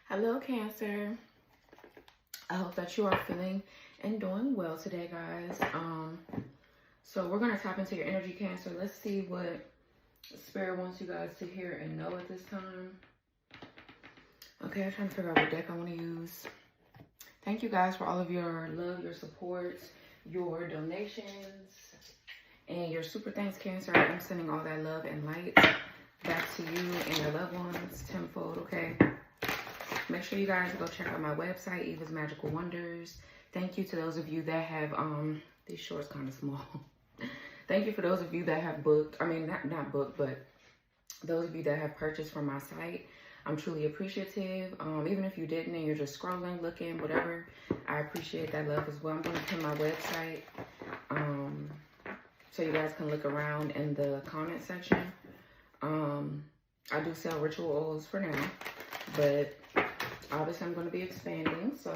Hello, Cancer. I hope that you are feeling and doing well today, guys. So we're going to tap into your energy, Cancer. Let's see what Spirit wants you guys to hear and know at this time. Okay, I'm trying to figure out what deck I want to use. Thank you guys for all of your love, your support, your donations, and your super thanks, Cancer. I'm sending all that love and light back to you and your loved ones tenfold, okay? Make sure you guys go check out my website, Eva's Magical Wonders. Thank you to those of you that have, these shorts kind of small. Thank you for those of you that have booked, I mean, not booked, but those of you that have purchased from my site. I'm truly appreciative. Even if you didn't and you're just scrolling, looking, whatever, I appreciate that love as well. I'm going to pin my website so you guys can look around in the comment section. I do sell ritual oils for now, but obviously I'm going to be expanding, so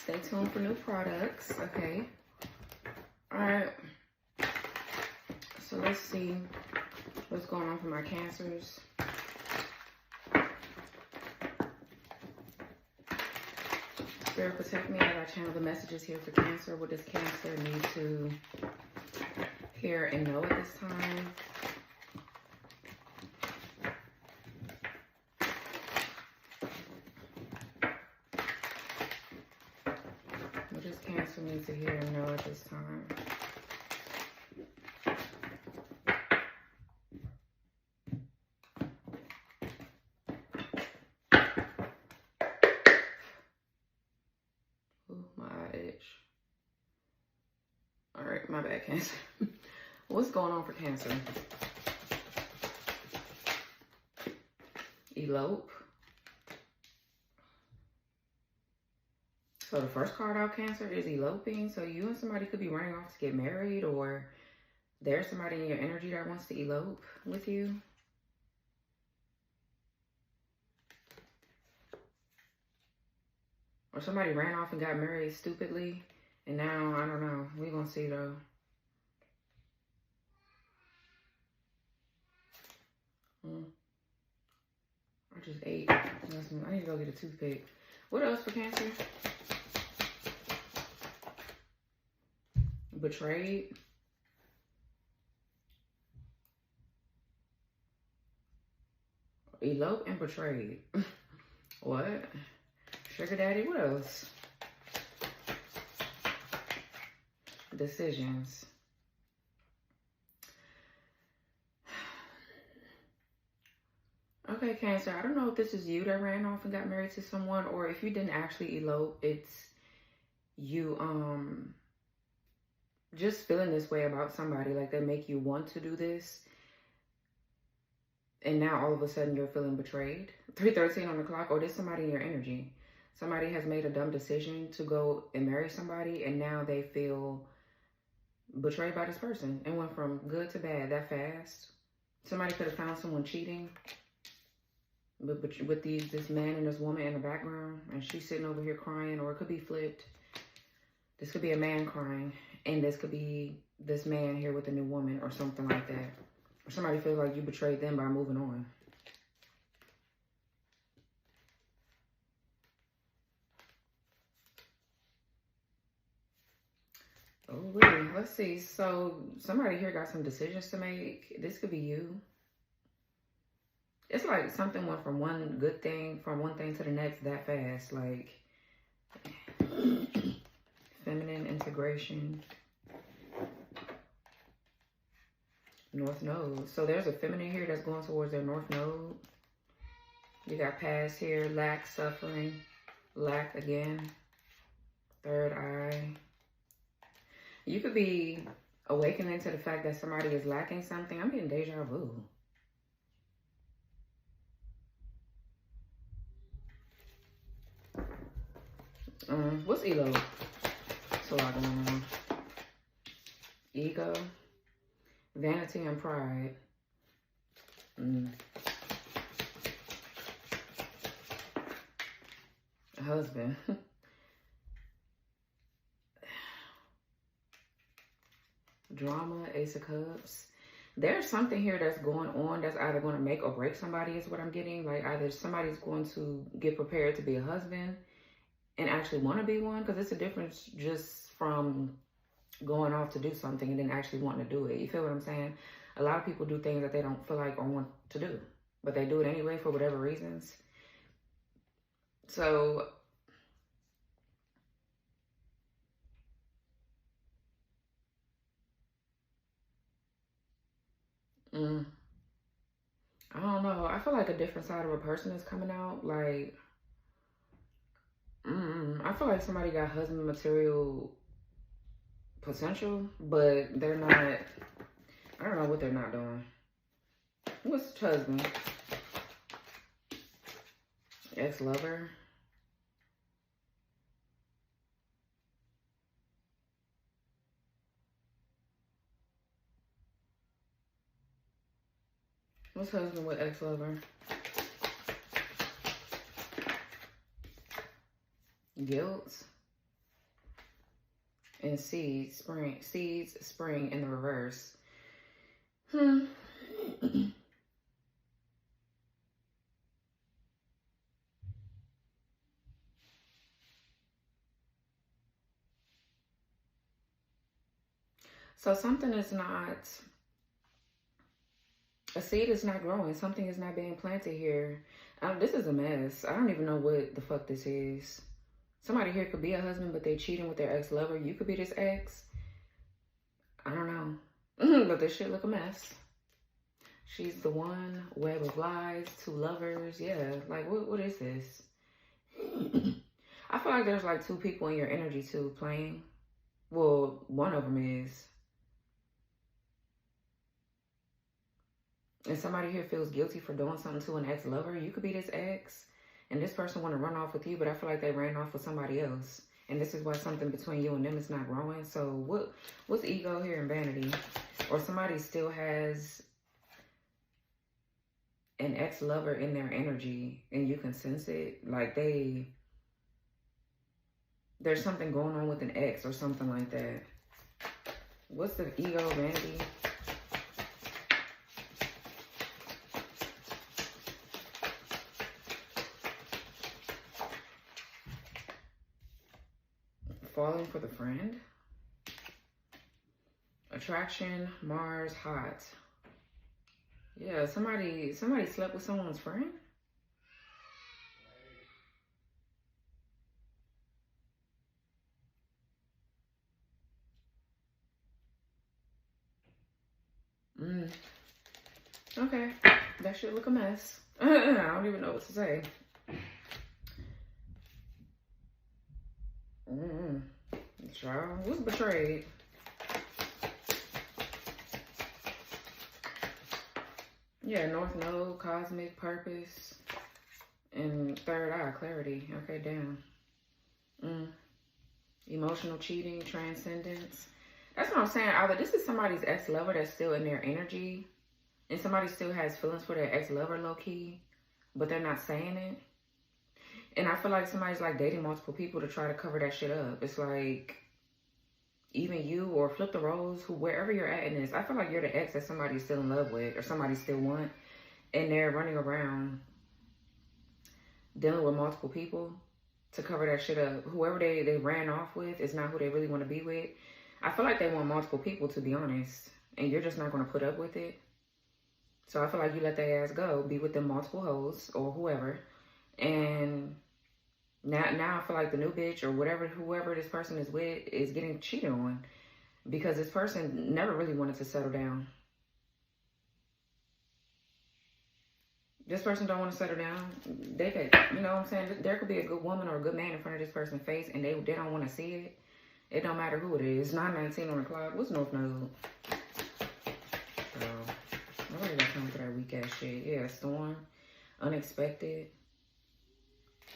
stay tuned for new products, okay? All right, so let's see what's going on for my Cancers. Spirit, protect me as I channel the messages here for Cancer. What does Cancer need to hear and know at this time? What does Cancer need to hear and know at this time? My bad, Cancer. What's going on for Cancer? Elope. So the first card out, Cancer, is eloping. So you and somebody could be running off to get married, or there's somebody in your energy that wants to elope with you. Or somebody ran off and got married stupidly. And now, I don't know. We're going to see, though. I just ate. I need to go get a toothpick. What else for Cancer? Betrayed. Elope and betrayed. What? Sugar daddy, what else? Decisions. Okay, Cancer, I don't know if this is you that ran off and got married to someone, or if you didn't actually elope, it's you just feeling this way about somebody, like they make you want to do this, and now all of a sudden you're feeling betrayed. 3:13 on the clock, or there's somebody in your energy. Somebody has made a dumb decision to go and marry somebody, and now they feel betrayed by this person. It went from good to bad that fast. Somebody could have found someone cheating with this man and this woman in the background, and she's sitting over here crying, or it could be flipped. This could be a man crying, and this could be this man here with a new woman, or something like that. Or somebody feels like you betrayed them by moving on. Oh, really? Let's see. So somebody here got some decisions to make. This could be you. It's like something went from one good thing, from one thing to the next that fast. Like feminine integration. North Node. So there's a feminine here that's going towards their North Node. You got past here, lack, suffering, lack again, third eye. You could be awakening to the fact that somebody is lacking something. I'm getting deja vu. What's elope? It's a lot going on. Ego, vanity, and pride. Husband. Drama, Ace of Cups. There's something here that's going on that's either going to make or break somebody is what I'm getting. Like either somebody's going to get prepared to be a husband and actually want to be one. Because it's a difference just from going off to do something and then actually wanting to do it. You feel what I'm saying? A lot of people do things that they don't feel like or want to do, but they do it anyway for whatever reasons. So I don't know. I feel like a different side of a person is coming out. Like, I feel like somebody got husband material potential, but they're not. I don't know what they're not doing. What's husband? Ex-lover. What's husband with ex-lover? Guilt. And seeds, spring in the reverse. So something is not, a seed is not growing. Something is not being planted here. This is a mess. I don't even know what the fuck this is. Somebody here could be a husband, but they cheating with their ex-lover. You could be this ex. I don't know. But this shit look a mess. She's the one, web of lies, two lovers. Yeah, like what is this? I feel like there's like two people in your energy too playing. Well, one of them is. And somebody here feels guilty for doing something to an ex-lover. You could be this ex, and this person want to run off with you, but I feel like they ran off with somebody else. And this is why something between you and them is not growing. So what's ego here and vanity? Or somebody still has an ex-lover in their energy, and you can sense it. Like there's something going on with an ex or something like that. What's the ego, vanity? Falling for the friend. Attraction, Mars, hot. Yeah, somebody slept with someone's friend. Okay, that shit look a mess. I don't even know what to say. Child, what's betrayed? Yeah, North Node, cosmic purpose, and third eye, clarity. Okay, damn. Emotional cheating, transcendence. That's what I'm saying. Either this is somebody's ex-lover that's still in their energy, and somebody still has feelings for their ex-lover low-key, but they're not saying it. And I feel like somebody's like dating multiple people to try to cover that shit up. It's like, even you, or flip the roles, wherever you're at in this, I feel like you're the ex that somebody's still in love with or somebody still want, and they're running around dealing with multiple people to cover that shit up. Whoever they ran off with is not who they really want to be with. I feel like they want multiple people, to be honest, and you're just not going to put up with it. So I feel like you let their ass go, be with them multiple hoes or whoever, and now I feel like the new bitch or whoever this person is with is getting cheated on because this person never really wanted to settle down. This person don't want to settle down. They could, you know what I'm saying? There could be a good woman or a good man in front of this person's face and they don't want to see it. It don't matter who it is. 9:19 on the clock. What's North Node? Girl, nobody got time for that weak ass shit. Yeah, storm, unexpected.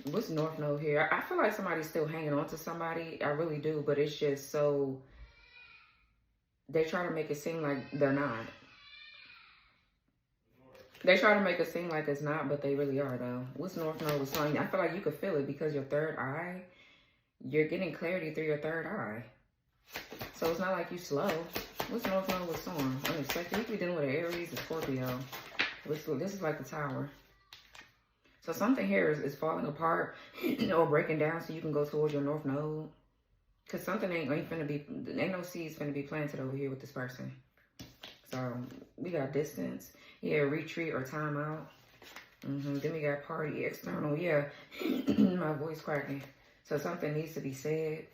What's North Node here? I feel like somebody's still hanging on to somebody. I really do, but it's just so, they try to make it seem like they're not. They try to make it seem like it's not, but they really are, though. What's North Node with Sun? I feel like you could feel it because your third eye, you're getting clarity through your third eye. So it's not like you slow. What's North Node with Storm? Unexpected. You could be dealing with an Aries, a Scorpio. This is like the Tower. So something here is falling apart or breaking down so you can go towards your North Node. Because something ain't no seeds finna be planted over here with this person. So we got distance. Yeah, retreat or time out. Then we got party, external. Yeah, my voice cracking. So something needs to be said.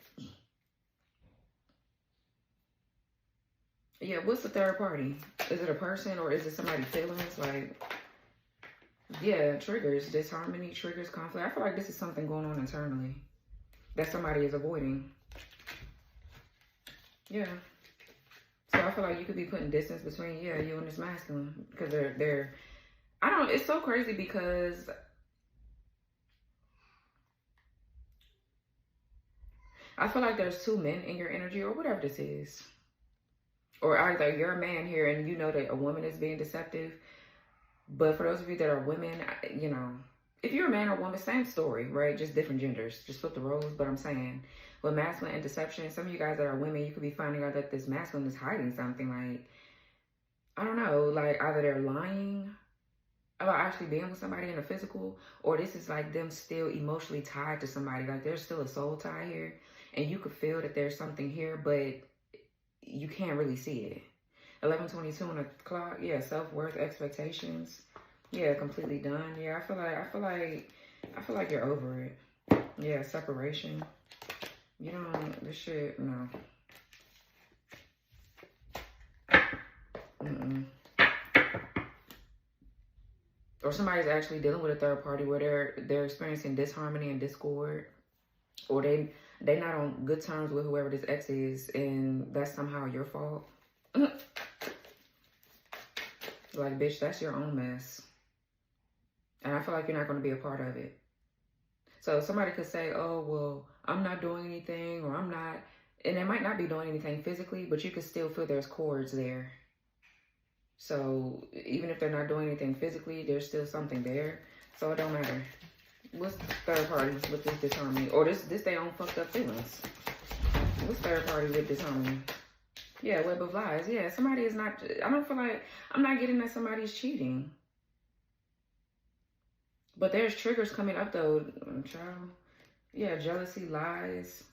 Yeah, what's the third party? Is it a person or is it somebody's feelings? Like, yeah, triggers, disharmony, triggers, conflict. I feel like this is something going on internally that somebody is avoiding. Yeah. So I feel like you could be putting distance between, yeah, you and this masculine. Because it's so crazy because I feel like there's two men in your energy or whatever this is. Or either you're a man here and you know that a woman is being deceptive. But for those of you that are women, you know, if you're a man or woman, same story, right? Just different genders. Just flip the roles. But I'm saying, with masculine and deception, some of you guys that are women, you could be finding out that this masculine is hiding something. Like, I don't know, like either they're lying about actually being with somebody in a physical, or this is like them still emotionally tied to somebody. Like there's still a soul tie here. And you could feel that there's something here, but you can't really see it. 11:22 on the clock. Yeah, self-worth, expectations. Yeah, completely done. Yeah, I feel like you're over it. Yeah, separation. You don't, this shit, no. Or somebody's actually dealing with a third party where they're experiencing disharmony and discord, or they're not on good terms with whoever this ex is, and that's somehow your fault. Like, bitch, that's your own mess. And I feel like you're not going to be a part of it. So somebody could say, oh, well, I'm not doing anything, or I'm not. And they might not be doing anything physically, but you can still feel there's cords there. So even if they're not doing anything physically, there's still something there. So it don't matter. What's the third party with this disharmony? Or this their own fucked up feelings. What's third party with disharmony? Yeah, web of lies. Yeah, somebody is not, I don't feel like, I'm not getting that somebody's cheating. But there's triggers coming up though, child. Yeah, jealousy, lies.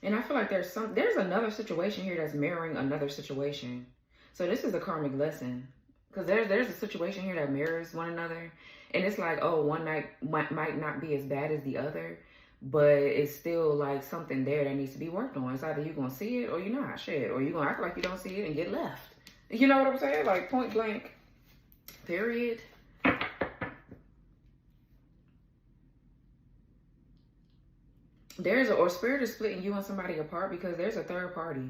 And I feel like there's another situation here that's mirroring another situation. So this is a karmic lesson. Because there's a situation here that mirrors one another. And it's like, oh, one night might not be as bad as the other. But it's still like something there that needs to be worked on. It's either you're going to see it or you're not. Shit. Or you're going to act like you don't see it and get left. You know what I'm saying? Like point blank. Period. Or spirit is splitting you and somebody apart because there's a third party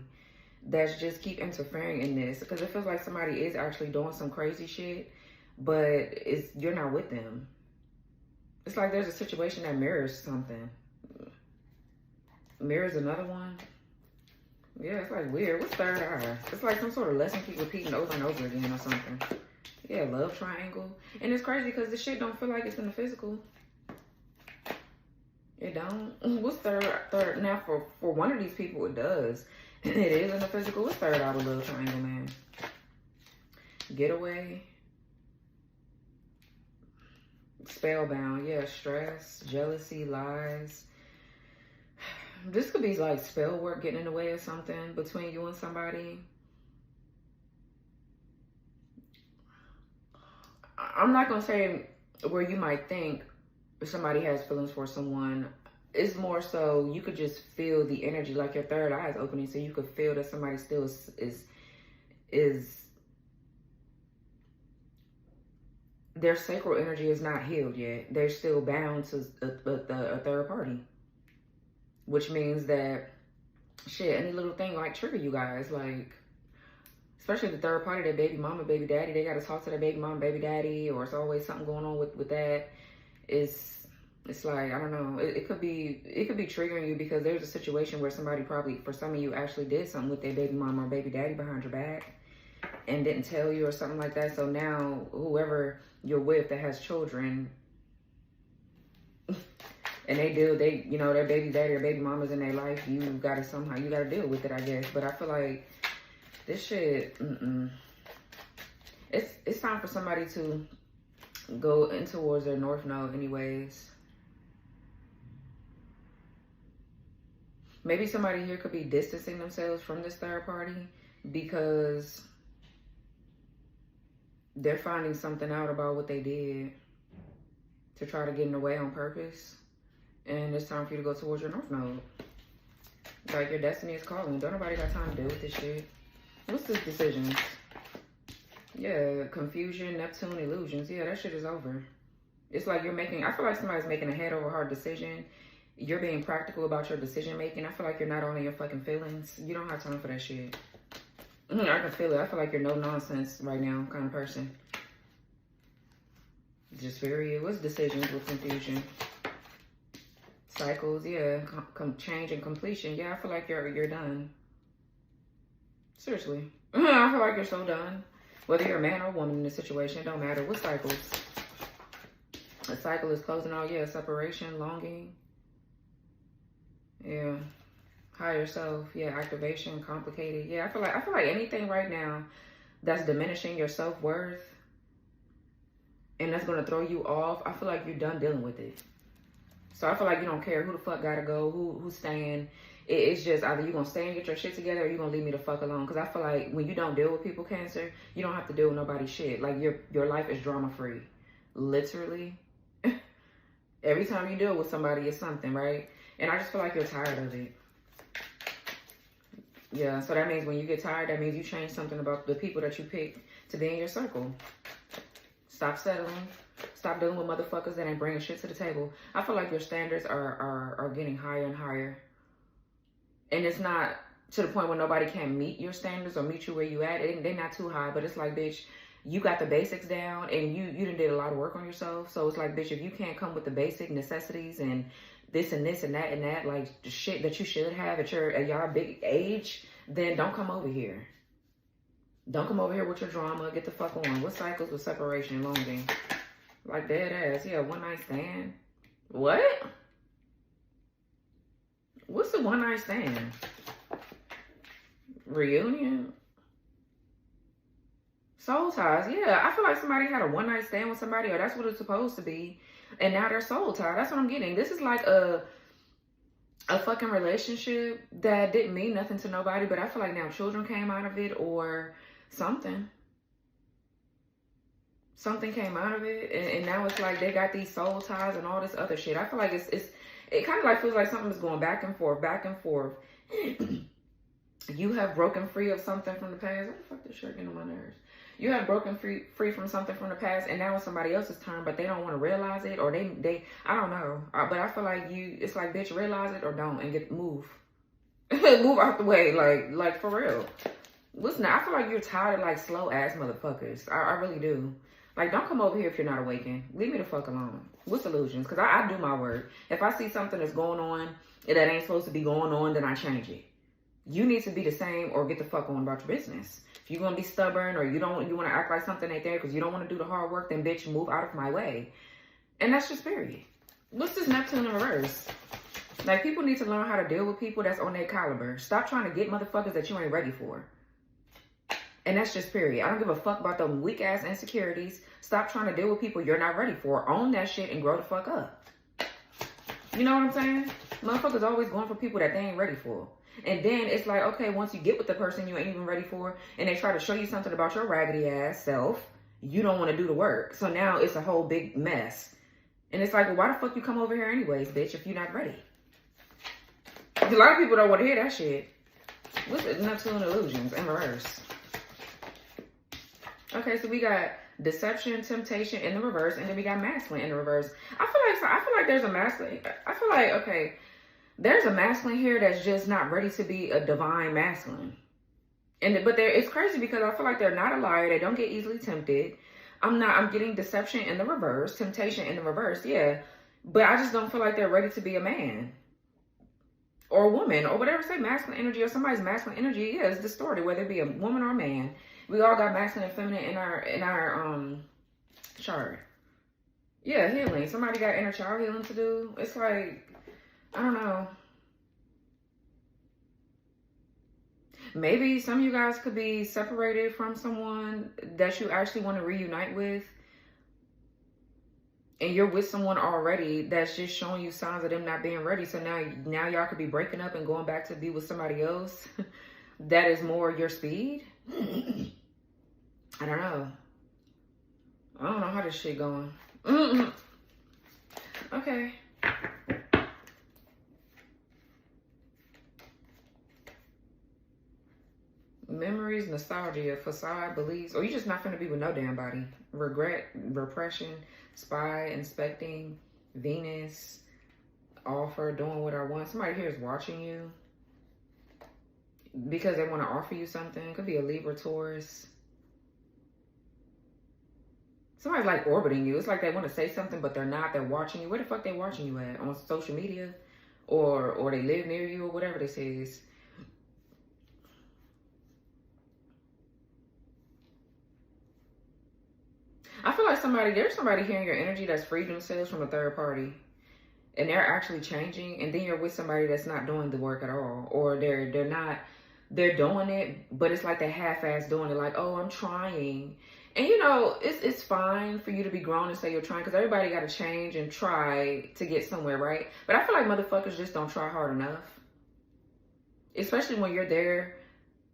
that's just keep interfering in this. Because it feels like somebody is actually doing some crazy shit, but you're not with them. It's like there's a situation that mirrors something. Mirrors another one. Yeah, it's like weird. What's third eye? It's like some sort of lesson keep repeating over and over again or something. Yeah, love triangle. And it's crazy because the shit don't feel like it's in the physical. It don't. What's third? Now for one of these people it does. It is in the physical. What's third eye with love triangle, man? Getaway. Spellbound. Yeah, stress, jealousy, lies. This could be like spell work getting in the way of something between you and somebody. I'm not going to say where you might think somebody has feelings for someone. It's more so you could just feel the energy, like your third eye is opening, so you could feel that somebody still is their sacral energy is not healed yet. They're still bound to a third party. Which means that, shit, any little thing like trigger you guys. Like, especially the third party, their baby mama, baby daddy. They got to talk to their baby mama, baby daddy. Or it's always something going on with that. It's like, I don't know. It could be triggering you because there's a situation where somebody probably, for some of you, actually did something with their baby mama or baby daddy behind your back. And didn't tell you or something like that. So now, whoever you're with that has children, and they you know, their baby daddy or baby mama's in their life, you gotta deal with it, I guess. But I feel like this shit, it's time for somebody to go in towards their north node anyways. Maybe somebody here could be distancing themselves from this third party because they're finding something out about what they did to try to get in the way on purpose. And it's time for you to go towards your north node. Like, your destiny is calling. Don't nobody got time to deal with this shit. What's this decisions? Yeah, confusion, Neptune, illusions. Yeah, that shit is over. It's like I feel like somebody's making a head over heart decision. You're being practical about your decision making. I feel like you're not on your fucking feelings. You don't have time for that shit. I can feel it. I feel like you're no nonsense right now kind of person. Just very, what's decisions with confusion? Cycles, yeah. Change and completion. Yeah, I feel like you're done. Seriously. I feel like you're so done. Whether you're a man or a woman in this situation, it don't matter. What cycles? A cycle is closing out, yeah, separation, longing. Yeah. Higher self, yeah, activation, complicated. Yeah, I feel like anything right now that's diminishing your self-worth and that's gonna throw you off, I feel like you're done dealing with it. So I feel like you don't care who the fuck gotta go, who's staying. It's just either you're gonna stay and get your shit together or you're gonna leave me the fuck alone. Because I feel like when you don't deal with people, Cancer, you don't have to deal with nobody's shit. Like, your life is drama free. Literally. Every time you deal with somebody, it's something, right? And I just feel like you're tired of it. Yeah, so that means when you get tired, that means you change something about the people that you pick to be in your circle. Stop settling. Stop dealing with motherfuckers that ain't bringing shit to the table. I feel like your standards are getting higher and higher. And it's not to the point where nobody can meet your standards or meet you where you at. They're not too high, but it's like, bitch, you got the basics down and you done did a lot of work on yourself. So it's like, bitch, if you can't come with the basic necessities and this and this and that, like the shit that you should have at your big age, then don't come over here. Don't come over here with your drama. Get the fuck on. What cycles with separation, longing? Like dead ass. Yeah, one night stand. What? What's the one night stand? Reunion? Soul ties. Yeah, I feel like somebody had a one night stand with somebody, or that's what it's supposed to be. And now they're soul tied. That's what I'm getting. This is like a fucking relationship that didn't mean nothing to nobody, but I feel like now children came out of it or something. Something came out of it, and now it's like they got these soul ties and all this other shit. I feel like it kind of like feels like something is going back and forth, back and forth. You have broken free of something from the past. What the fuck this shirt getting on my nerves? You have broken free from something from the past, and now it's somebody else's turn, but they don't want to realize it, or they I don't know. But I feel like it's like, bitch, realize it or don't, and move. Move out the way, like for real. Listen, I feel like you're tired of like slow ass motherfuckers. I really do. Like, don't come over here if you're not awakened. Leave me the fuck alone. What's illusions? Because I do my work. If I see something that's going on that ain't supposed to be going on, then I change it. You need to be the same or get the fuck on about your business. If you're going to be stubborn or you want to act like something ain't there because you don't want to do the hard work, then bitch, move out of my way. And that's just period. What's this Neptune in reverse? Like, people need to learn how to deal with people that's on their caliber. Stop trying to get motherfuckers that you ain't ready for. And that's just period. I don't give a fuck about them weak ass insecurities. Stop trying to deal with people you're not ready for. Own that shit and grow the fuck up. You know what I'm saying? Motherfuckers always going for people that they ain't ready for. And then it's like, okay, once you get with the person you ain't even ready for, and they try to show you something about your raggedy ass self, you don't want to do the work. So now it's a whole big mess. And it's like, well, why the fuck you come over here anyways, bitch, if you're not ready? A lot of people don't want to hear that shit. What's the Neptune illusions in reverse? Okay, so we got deception, temptation in the reverse, and then we got masculine in the reverse. I feel like there's a masculine. I feel like, okay, there's a masculine here that's just not ready to be a divine masculine. But it's crazy because I feel like they're not a liar. They don't get easily tempted. I'm getting deception in the reverse, temptation in the reverse, yeah. But I just don't feel like they're ready to be a man. Or a woman, or whatever, say masculine energy, or somebody's masculine energy, yeah, it's distorted, whether it be a woman or a man. We all got masculine and feminine in our chart. Yeah, healing. Somebody got inner child healing to do. It's like, I don't know. Maybe some of you guys could be separated from someone that you actually want to reunite with. And you're with someone already that's just showing you signs of them not being ready. So now y'all could be breaking up and going back to be with somebody else that is more your speed. I don't know. I don't know how this shit going. Okay. Memories, nostalgia, facade, beliefs, or you just not finna be with no damn body. Regret, repression, spy, inspecting, Venus, offer, doing what I want. Somebody here is watching you because they want to offer you something. It could be a Libra, Taurus. Somebody's like orbiting you. It's like they want to say something, but they're not. They're watching you. Where the fuck they watching you at? On social media? Or they live near you or whatever this is. I feel like there's somebody here in your energy that's freed themselves from a third party. And they're actually changing. And then you're with somebody that's not doing the work at all. Or they're doing it, but it's like they half-ass doing it. Like, oh, I'm trying. And you know, it's fine for you to be grown and say you're trying, because everybody got to change and try to get somewhere, right? But I feel like motherfuckers just don't try hard enough. Especially when you're there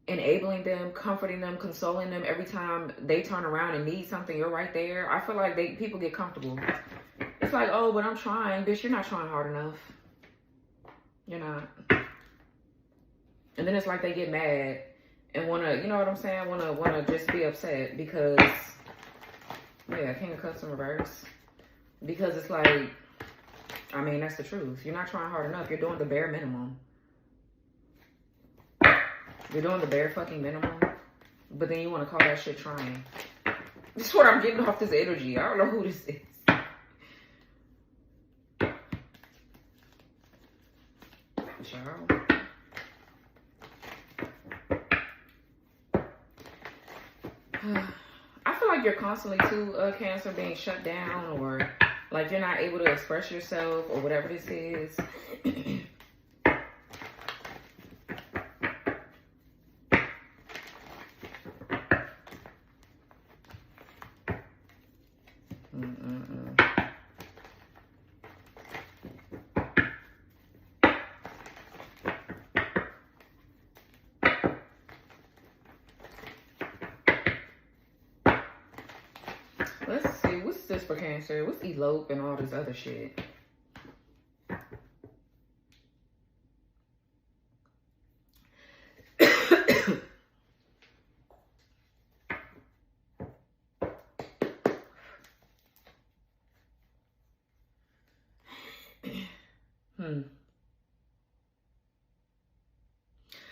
enabling them, comforting them, consoling them every time they turn around and need something, you're right there. I feel like people get comfortable. It's like, oh, but I'm trying. Bitch, you're not trying hard enough. You're not. And then it's like they get mad and want to, you know what I'm saying? Want to just be upset because, yeah, King of Cups in reverse. Because it's like, I mean, that's the truth. You're not trying hard enough. You're doing the bare minimum. You're doing the bare fucking minimum. But then you want to call that shit trying. This is what I'm getting off this energy. I don't know who this is. Child. I feel like you're constantly too, Cancer, being shut down, or like you're not able to express yourself, or whatever this is. Let's see, what's this for Cancer? What's elope and all this other shit?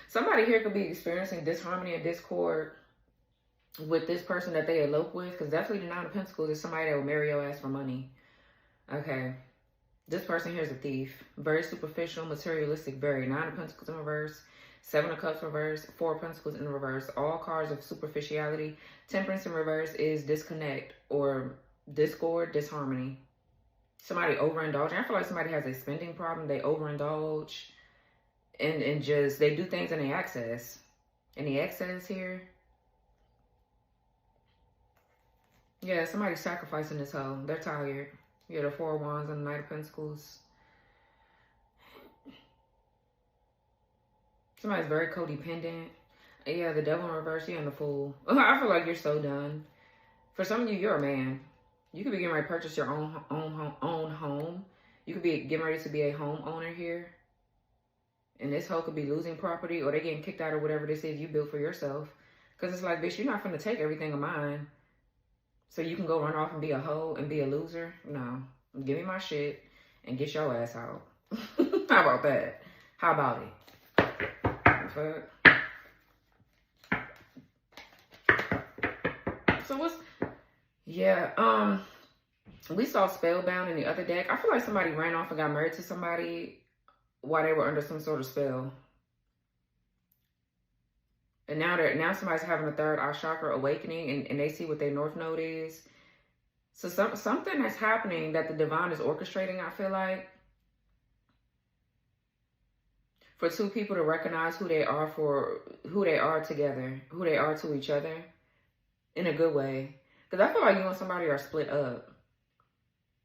Somebody here could be experiencing disharmony and discord with this person that they elope with, because definitely the Nine of Pentacles is somebody that will marry your ass for money. Okay. This person here is a thief. Very superficial, materialistic, very. Nine of Pentacles in reverse. Seven of Cups reverse. Four of Pentacles in reverse. All cards of superficiality. Temperance in reverse is disconnect or discord, disharmony. Somebody overindulging. I feel like somebody has a spending problem. They overindulge. And just, they do things in the excess. In the excess here. Yeah, somebody's sacrificing this hoe. They're tired. Yeah, the Four of Wands and the Knight of Pentacles. Somebody's very codependent. Yeah, the Devil in reverse, yeah, and the Fool. I feel like you're so done. For some of you, you're a man. You could be getting ready to purchase your own home. You could be getting ready to be a homeowner here. And this hoe could be losing property, or they getting kicked out, or whatever this is you built for yourself. Because it's like, bitch, you're not going to take everything of mine. So you can go run off and be a hoe and be a loser? No. Give me my shit and get your ass out. How about that? How about it? Fuck. So what's... Yeah, we saw Spellbound in the other deck. I feel like somebody ran off and got married to somebody while they were under some sort of spell. And now somebody's having a third eye chakra awakening, and they see what their north node is. So something that's happening that the divine is orchestrating, I feel like, for two people to recognize who they are together, who they are to each other in a good way. Because I feel like you and somebody are split up.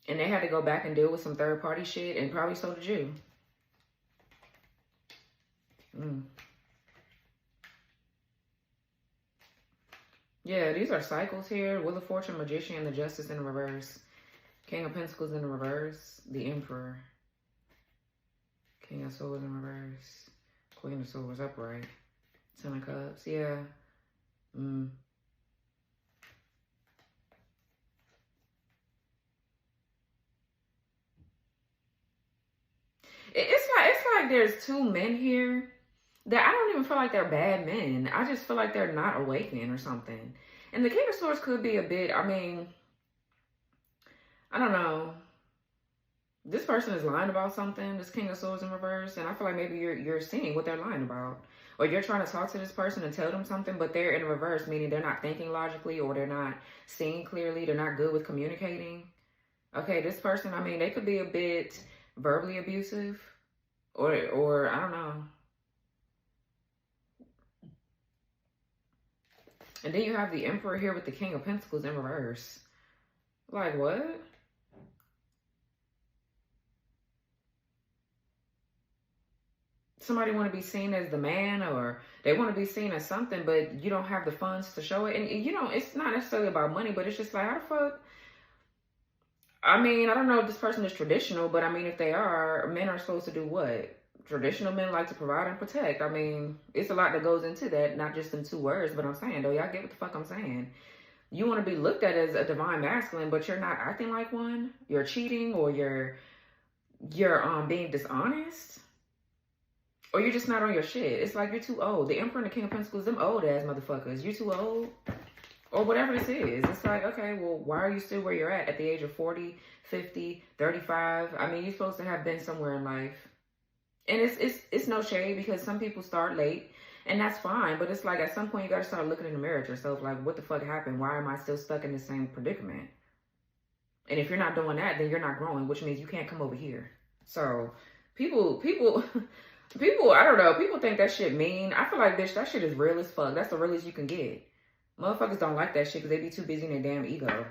And they had to go back and deal with some third party shit, and probably so did you. Yeah, these are cycles here. Wheel of Fortune, Magician, the Justice in reverse. King of Pentacles in reverse. The Emperor. King of Swords in reverse. Queen of Swords upright. Ten of Cups. Yeah. It's like there's two men here that I don't even feel like they're bad men. I just feel like they're not awakening or something. And the King of Swords could be a bit, I mean, I don't know. This person is lying about something, this King of Swords in reverse, and I feel like maybe you're seeing what they're lying about. Or you're trying to talk to this person and tell them something, but they're in reverse, meaning they're not thinking logically, or they're not seeing clearly, they're not good with communicating. Okay, this person, I mean, they could be a bit verbally abusive, or I don't know. And then you have the Emperor here with the King of Pentacles in reverse. Like, what? Somebody want to be seen as the man, or they want to be seen as something, but you don't have the funds to show it. And you know, it's not necessarily about money, but it's just like, how the fuck? I mean, I don't know if this person is traditional, but I mean, if they are, men are supposed to do what? Traditional men like to provide and protect. I mean, it's a lot that goes into that, not just in 2 words, but I'm saying, though, y'all get what the fuck I'm saying. You want to be looked at as a divine masculine, but you're not acting like one. You're cheating, or you're being dishonest, or you're just not on your shit. It's like you're too old. The Emperor and the King of Pentacles, them old ass motherfuckers. You too old. Or whatever this is. It's like, okay, well, why are you still where you're at the age of 40, 50, 35? I mean, you're supposed to have been somewhere in life. And it's no shade, because some people start late, and that's fine. But it's like, at some point, you got to start looking in the mirror at yourself. Like, what the fuck happened? Why am I still stuck in the same predicament? And if you're not doing that, then you're not growing, which means you can't come over here. So people, I don't know. People think that shit mean. I feel like, bitch, that shit is real as fuck. That's the realest you can get. Motherfuckers don't like that shit because they be too busy in their damn ego.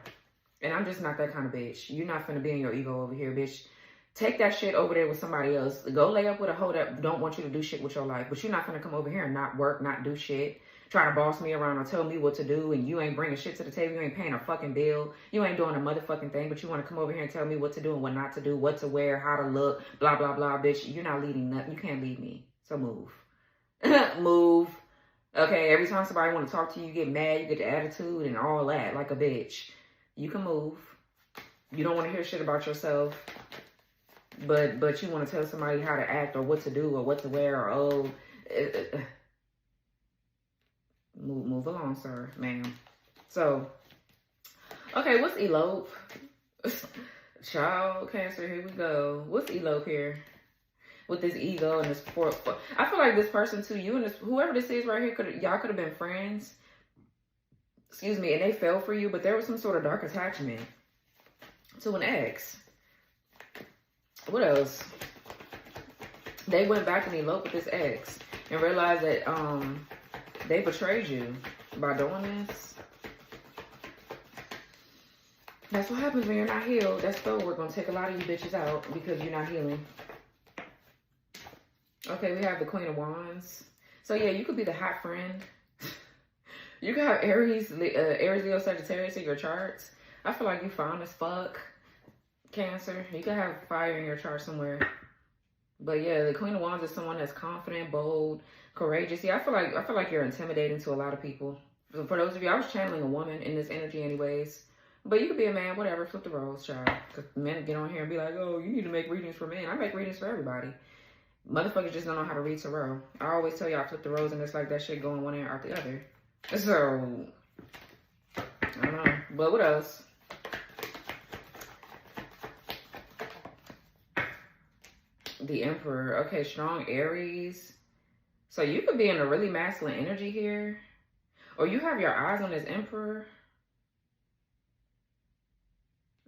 And I'm just not that kind of bitch. You're not finna be in your ego over here, bitch. Take that shit over there with somebody else. Go lay up with a hoe that don't want you to do shit with your life. But you're not finna come over here and not work, not do shit. Try to boss me around or tell me what to do. And you ain't bringing shit to the table. You ain't paying a fucking bill. You ain't doing a motherfucking thing. But you want to come over here and tell me what to do and what not to do. What to wear, how to look, blah, blah, blah. Bitch, you're not leading nothing. You can't lead me. So move. Move. Okay, every time somebody want to talk to you, you get mad, you get the attitude and all that, like a bitch. You can move. You don't want to hear shit about yourself, but you want to tell somebody how to act or what to do or what to wear, or move along, sir, ma'am. So, okay, what's elope? Child, Cancer, here we go. What's elope here? With this ego and this I feel like this person too, you and this, whoever this is right here, y'all could have been friends. Excuse me, and they fell for you, but there was some sort of dark attachment to an ex. What else? They went back and eloped with this ex and realized that they betrayed you by doing this. That's what happens when you're not healed. That spell work gonna take a lot of you bitches out because you're not healing. Okay, we have the Queen of Wands. So yeah, you could be the hot friend. You could have Aries, Leo, Sagittarius in your charts. I feel like you fine as fuck. Cancer. You could have fire in your chart somewhere. But yeah, the Queen of Wands is someone that's confident, bold, courageous. Yeah, I feel like you're intimidating to a lot of people. So for those of you, I was channeling a woman in this energy anyways. But you could be a man, whatever. Flip the roles, child. Because men get on here and be like, oh, you need to make readings for men. I make readings for everybody. Motherfuckers just don't know how to read tarot. I always tell y'all, flip the roles, and it's like that shit going one ear out the other. So, I don't know. But what else? The Emperor. Okay, strong Aries. So you could be in a really masculine energy here. Or you have your eyes on this Emperor.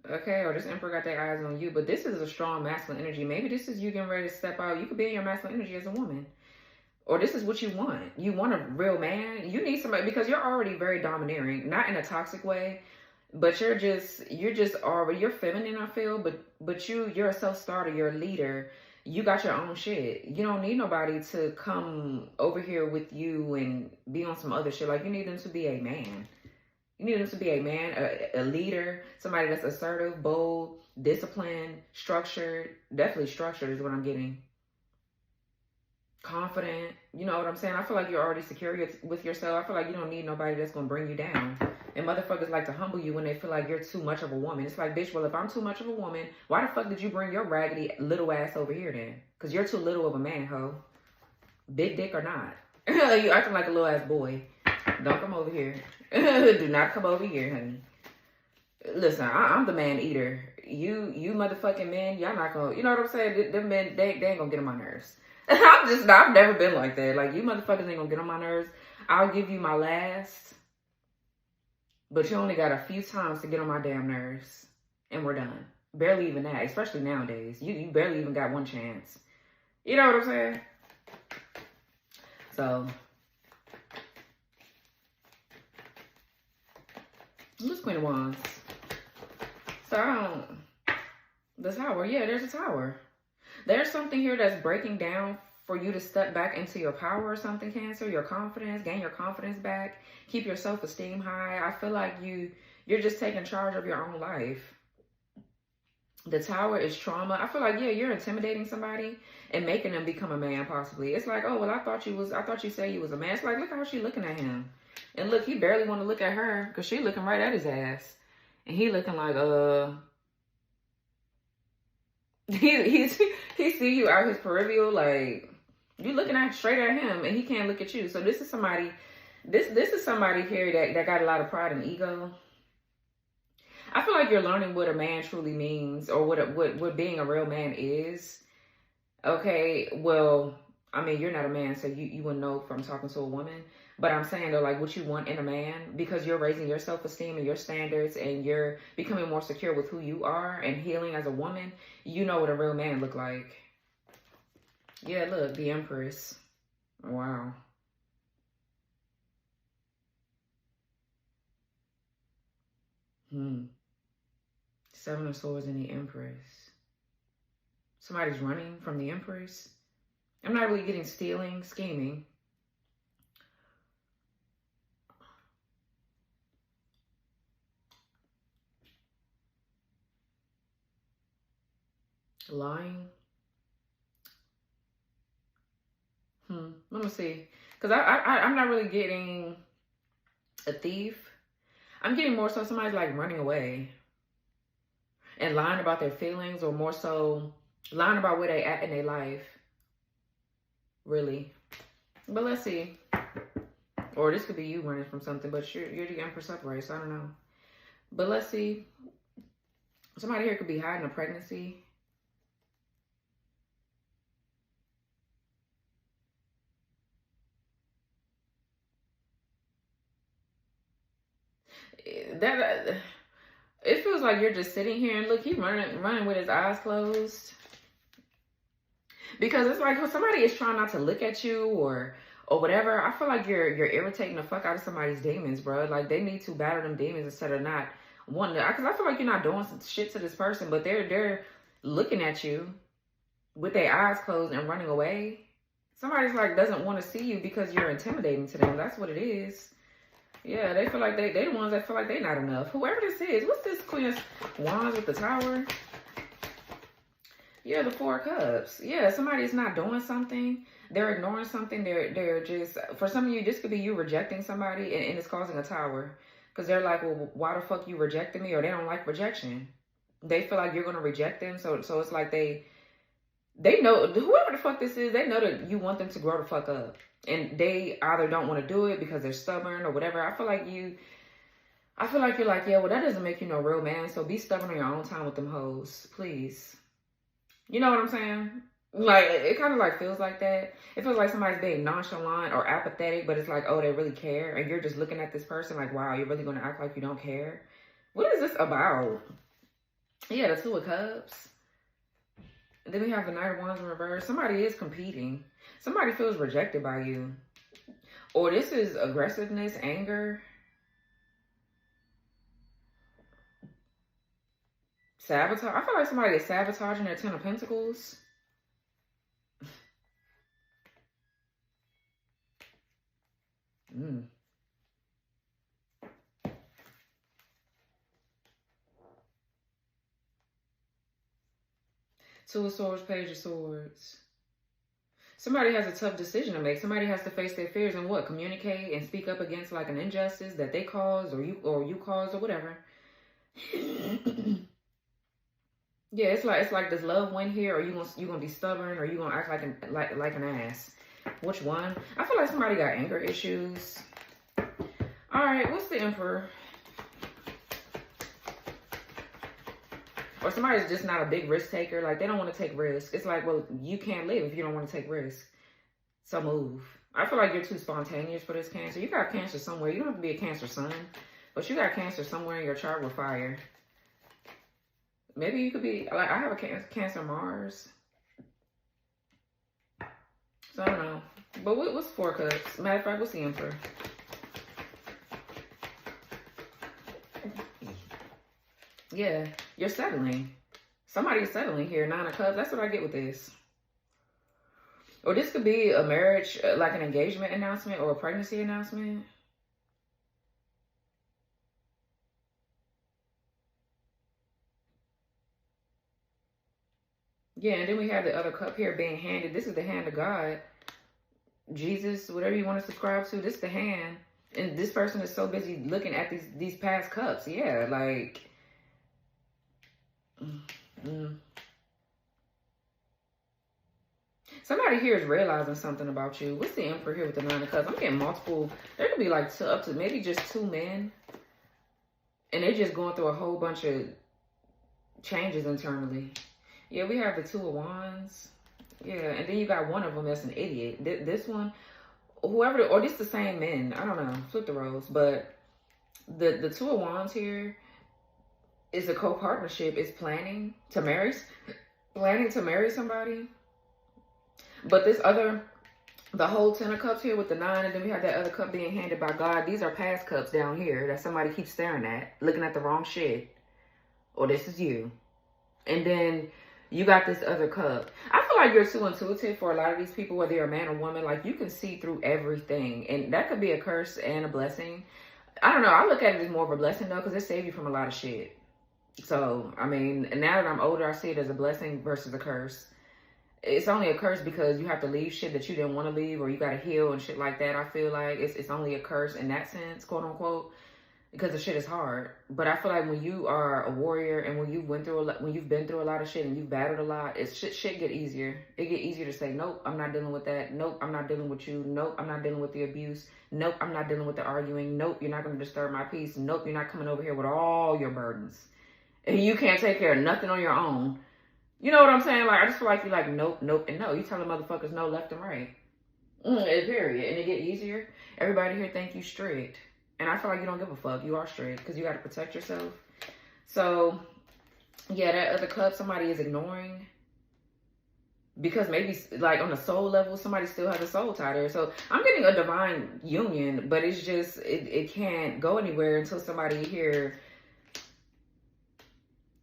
Okay, or this Emperor got their eyes on you, but this is a strong masculine energy. Maybe this is you getting ready to step out. You could be in your masculine energy as a woman. Or this is what you want. You want a real man. You need somebody, because you're already very domineering, not in a toxic way, but you're feminine, I feel, but you're a self-starter, you're a leader. You got your own shit. You don't need nobody to come over here with you and be on some other shit. Like, you need them to be a man. You need them to be a man, a leader, somebody that's assertive, bold, disciplined, structured. Definitely structured is what I'm getting. Confident. You know what I'm saying? I feel like you're already secure with yourself. I feel like you don't need nobody that's going to bring you down. And motherfuckers like to humble you when they feel like you're too much of a woman. It's like, bitch, well, if I'm too much of a woman, why the fuck did you bring your raggedy little ass over here then? Because you're too little of a man, ho. Big dick or not. You acting like a little ass boy. Don't come over here. Do not come over here, honey. Listen, I'm the man eater. You motherfucking men, y'all not gonna, you know what I'm saying? Them men, they ain't gonna get on my nerves. I've never been like that. Like, you motherfuckers ain't gonna get on my nerves. I'll give you my last, but you only got a few times to get on my damn nerves, and we're done. Barely even that, especially nowadays. You barely even got one chance. You know what I'm saying? So, who's Queen of Wands? So, the Tower. Yeah, there's a Tower. There's something here that's breaking down for you to step back into your power or something, Cancer. Your confidence, gain your confidence back. Keep your self-esteem high. I feel like you're just taking charge of your own life. The Tower is trauma. I feel like, yeah, you're intimidating somebody and making them become a man, possibly. It's like, oh, well, I thought you said you was a man. It's like, look how she looking at him. And look, he barely want to look at her because she looking right at his ass. And he looking like, he see you out his peripheral, like, you looking straight at him and he can't look at you. So this is somebody, this is somebody here that got a lot of pride and ego. I feel like you're learning what a man truly means, or what being a real man is. Okay, well, I mean, you're not a man, so you wouldn't know from talking to a woman. But I'm saying, though, like, what you want in a man, because you're raising your self-esteem and your standards, and you're becoming more secure with who you are and healing as a woman, you know what a real man look like. Yeah, look, the Empress. Wow. Seven of Swords and the Empress. Somebody's running from the Empress. I'm not really getting stealing, scheming. Lying. Let me see. Because I'm not really getting a thief. I'm getting more so somebody's like running away and lying about their feelings, or more so lying about where they at in their life. Really. But let's see. Or this could be you running from something, but you're the Empress upright, so I don't know. But let's see. Somebody here could be hiding a pregnancy. It feels like you're just sitting here and look, he's running with his eyes closed, because it's like somebody is trying not to look at you or whatever. I feel like you're irritating the fuck out of somebody's demons, bro. Like, they need to battle them demons instead of not wanting to. Because I feel like you're not doing some shit to this person, but they're looking at you with their eyes closed and running away. Somebody's like doesn't want to see you because you're intimidating to them. That's what it is. Yeah, they feel like they the ones that feel like they're not enough. Whoever this is. What's this Queen of Wands with the Tower? Yeah, the Four of Cups. Yeah, somebody's not doing something. They're ignoring something. They're just, for some of you, this could be you rejecting somebody and it's causing a Tower. Because they're like, well, why the fuck you rejected me? Or they don't like rejection. They feel like you're going to reject them. So it's like they know, whoever the fuck this is, they know that you want them to grow the fuck up. And they either don't want to do it because they're stubborn or whatever. I feel like you're like, yeah, well, that doesn't make you no real man. So be stubborn on your own time with them hoes, please. You know what I'm saying? Like, it kind of like feels like that. It feels like somebody's being nonchalant or apathetic, but it's like, oh, they really care. And you're just looking at this person like, wow, you're really going to act like you don't care? What is this about? Yeah, the Two of Cups. Then we have the Knight of Wands in reverse. Somebody is competing. Somebody feels rejected by you. Or this is aggressiveness, anger. Sabotage. I feel like somebody is sabotaging their Ten of Pentacles. Two of Swords, Page of Swords. Somebody has a tough decision to make. Somebody has to face their fears and what? Communicate and speak up against like an injustice that they caused or you caused or whatever. Yeah, it's like does love win here, or you gonna be stubborn, or you gonna act like an ass? Which one? I feel like somebody got anger issues. All right, what's the Emperor? Or somebody's just not a big risk taker. Like, they don't want to take risks. It's like, well, you can't live if you don't want to take risks. So move. I feel like you're too spontaneous for this Cancer. You got Cancer somewhere. You don't have to be a Cancer sun. But you got Cancer somewhere in your chart with fire. Maybe you could be, like, I have a Cancer Mars. So I don't know. But what's Four Cups? Matter of fact, what's the Emperor? Yeah, you're settling. Somebody's settling here. Nine of Cups. That's what I get with this. Or this could be a marriage, like an engagement announcement or a pregnancy announcement. Yeah, and then we have the other cup here being handed. This is the hand of God. Jesus, whatever you want to subscribe to, this is the hand. And this person is so busy looking at these past cups. Yeah, like... Somebody here is realizing something about you. What's the Emperor here with the Nine of Cups? I'm getting multiple. There could be like up to maybe just two men. And they're just going through a whole bunch of changes internally. Yeah, we have the Two of Wands. Yeah, and then you got one of them that's an idiot. This one, whoever, or this the same men. I don't know. Flip the roles. But the Two of Wands here is a co-partnership. It's planning to marry somebody. But this other, the whole Ten of Cups here with the Nine, and then we have that other cup being handed by God. These are past cups down here that somebody keeps staring at, looking at the wrong shit. Or this is you. And then you got this other cup. I feel like you're too intuitive for a lot of these people, whether you're a man or woman. Like, you can see through everything. And that could be a curse and a blessing. I don't know. I look at it as more of a blessing, though, because it saves you from a lot of shit. So, I mean, now that I'm older, I see it as a blessing versus a curse. It's only a curse because you have to leave shit that you didn't want to leave, or you got to heal and shit like that. I feel like it's only a curse in that sense, quote unquote, because the shit is hard. But I feel like when you are a warrior and when you've been through a lot of shit and you've battled a lot, shit get easier. It get easier to say, nope, I'm not dealing with that. Nope, I'm not dealing with you. Nope, I'm not dealing with the abuse. Nope, I'm not dealing with the arguing. Nope, you're not going to disturb my peace. Nope, you're not coming over here with all your burdens. And you can't take care of nothing on your own. You know what I'm saying? Like, I just feel like you're like, nope, nope, and no. You telling motherfuckers no left and right. Period. And it get easier. Everybody here think you strict. And I feel like you don't give a fuck. You are strict because you got to protect yourself. So, yeah, that other cup somebody is ignoring. Because maybe, like, on a soul level, somebody still has a soul tie there. So, I'm getting a divine union, but it's just, it can't go anywhere until somebody here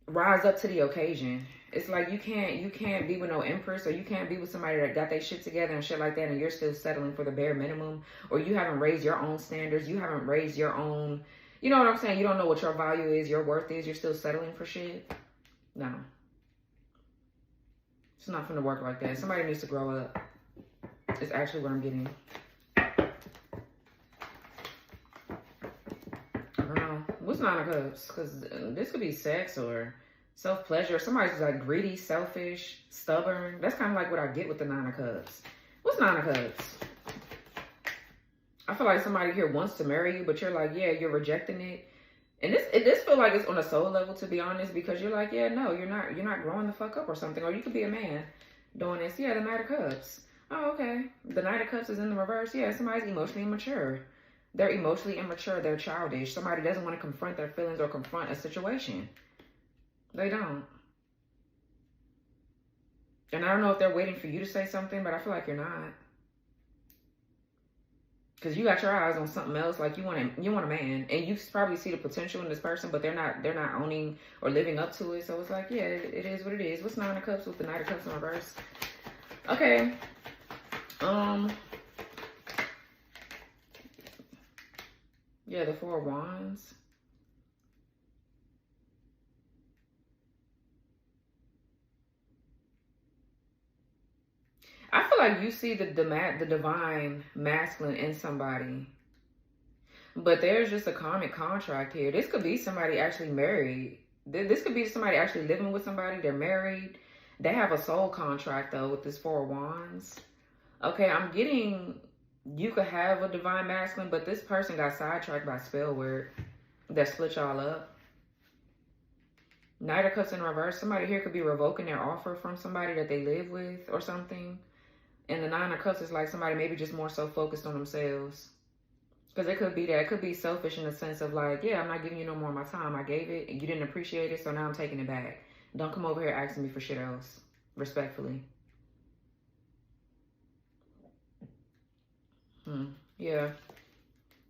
rise up to the occasion. It's like you can't be with no empress, or you can't be with somebody that got their shit together and shit like that, and you're still settling for the bare minimum, or you haven't raised your own standards, you haven't raised your own, you know what I'm saying? You don't know what your value is, your worth is, you're still settling for shit. No. It's not gonna work like that. Somebody needs to grow up. It's actually what I'm getting. I don't know. What's Nine of Cups? Because this could be sex or self-pleasure. Somebody's like greedy, selfish, stubborn. That's kind of like what I get with the Nine of Cups. What's Nine of Cups? I feel like somebody here wants to marry you, but you're like, yeah, you're rejecting it. And this feel like it's on a soul level, to be honest, because you're like, yeah, no, you're not growing the fuck up or something. Or you could be a man doing this. Yeah, the Knight of Cups. Oh, okay. The Knight of Cups is in the reverse. Yeah, somebody's emotionally immature. They're emotionally immature. They're childish. Somebody doesn't want to confront their feelings or confront a situation. They don't. And I don't know if they're waiting for you to say something, but I feel like you're not. Because you got your eyes on something else. Like you want a man, and you probably see the potential in this person, but they're not owning or living up to it. So it's like, yeah, it is what it is. What's Nine of Cups with the Knight of Cups in reverse? Okay. Yeah, the Four of Wands. I feel like you see the divine masculine in somebody. But there's just a karmic contract here. This could be somebody actually married. This could be somebody actually living with somebody. They're married. They have a soul contract, though, with this Four of Wands. Okay, I'm getting... You could have a divine masculine, but this person got sidetracked by a spell word that split y'all up. Knight of Cups in reverse. Somebody here could be revoking their offer from somebody that they live with or something. And the Nine of Cups is like somebody maybe just more so focused on themselves. Because it could be that. It could be selfish in the sense of like, yeah, I'm not giving you no more of my time. I gave it. You didn't appreciate it, so now I'm taking it back. Don't come over here asking me for shit else. Respectfully. Yeah.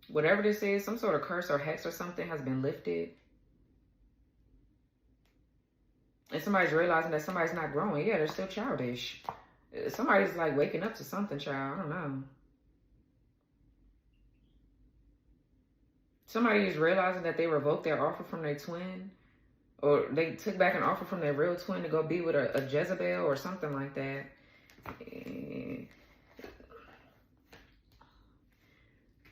Whatever this is, some sort of curse or hex or something has been lifted. And somebody's realizing that somebody's not growing. Yeah, they're still childish. Somebody's like waking up to something, child. I don't know. Somebody is realizing that they revoked their offer from their twin. Or they took back an offer from their real twin to go be with a Jezebel or something like that.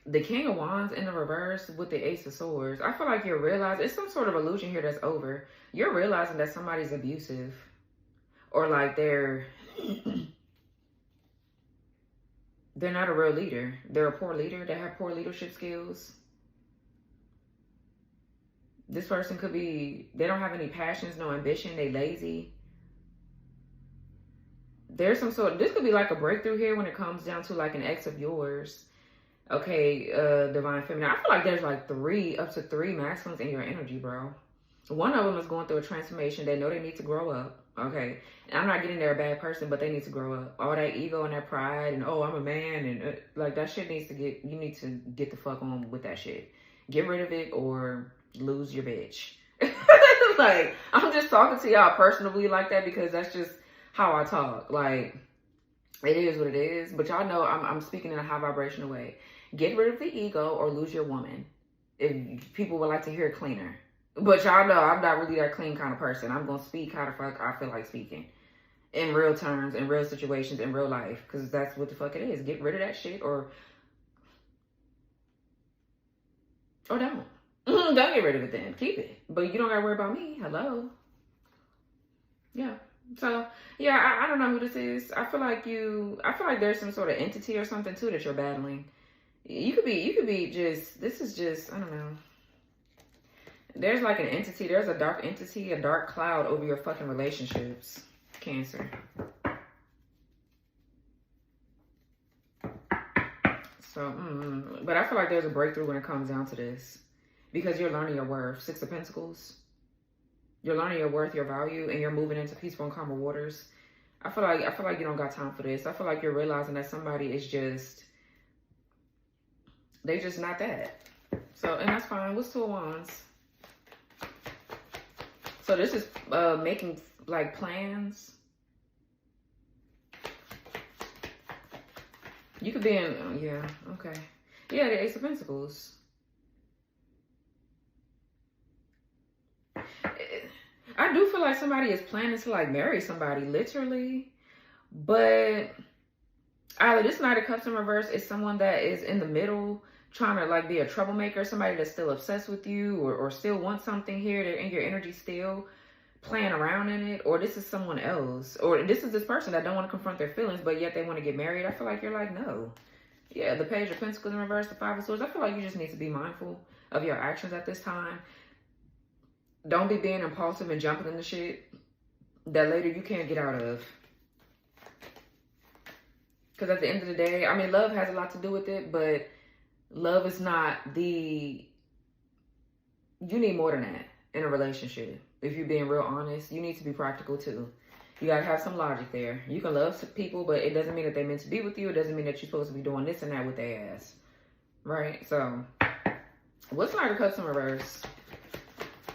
The King of Wands in the reverse with the Ace of Swords. I feel like you're realizing, it's some sort of illusion here that's over. You're realizing that somebody's abusive. Or like they're not a real leader. They're a poor leader. They have poor leadership skills. This person could be, they don't have any passions, no ambition. They lazy. There's some sort, this could be like a breakthrough here when it comes down to like an ex of yours. Okay, divine feminine. I feel like there's like up to three masculines in your energy, bro. One of them is going through a transformation. They know they need to grow up. Okay, and I'm not getting they're a bad person, but they need to grow up. All that ego and that pride and, oh, I'm a man, and like that shit needs to get, you need to get the fuck on with that shit. Get rid of it or lose your bitch. Like, I'm just talking to y'all personally like that because that's just how I talk. Like, it is what it is. But y'all know I'm speaking in a high vibrational way. Get rid of the ego or lose your woman. If people would like to hear it cleaner. But y'all know I'm not really that clean kind of person. I'm going to speak how the fuck I feel like speaking. In real terms, in real situations, in real life. Because that's what the fuck it is. Get rid of that shit or don't. Don't get rid of it then. Keep it. But you don't got to worry about me. Hello. Yeah. So, yeah, I don't know who this is. I feel like there's some sort of entity or something too that you're battling. You could be just, this is just, I don't know. There's like an entity, there's a dark entity, a dark cloud over your fucking relationships. Cancer. So, but I feel like there's a breakthrough when it comes down to this. Because you're learning your worth. Six of Pentacles. You're learning your worth, your value, and you're moving into peaceful and calmer waters. I feel like you don't got time for this. I feel like you're realizing that somebody is just, they just not that. So, and that's fine. What's Two of Wands? So this is making like plans. You could be in, yeah, okay. Yeah, the Ace of Pentacles. I do feel like somebody is planning to like marry somebody, literally. But this Knight of Cups in reverse is someone that is in the middle, trying to like be a troublemaker, somebody that's still obsessed with you or still wants something here. They're in your energy still playing around in it. Or this is someone else. Or this is this person that don't want to confront their feelings, but yet they want to get married. I feel like you're like, no. Yeah, the Page of Pentacles in reverse, the Five of Swords. I feel like you just need to be mindful of your actions at this time. Don't be being impulsive and jumping into shit that later you can't get out of. Because at the end of the day, I mean, love has a lot to do with it, but love is not the... You need more than that in a relationship. If you're being real honest, you need to be practical too. You gotta have some logic there. You can love people, but it doesn't mean that they're meant to be with you. It doesn't mean that you're supposed to be doing this and that with their ass. Right? So, what's Knight of Cups in reverse?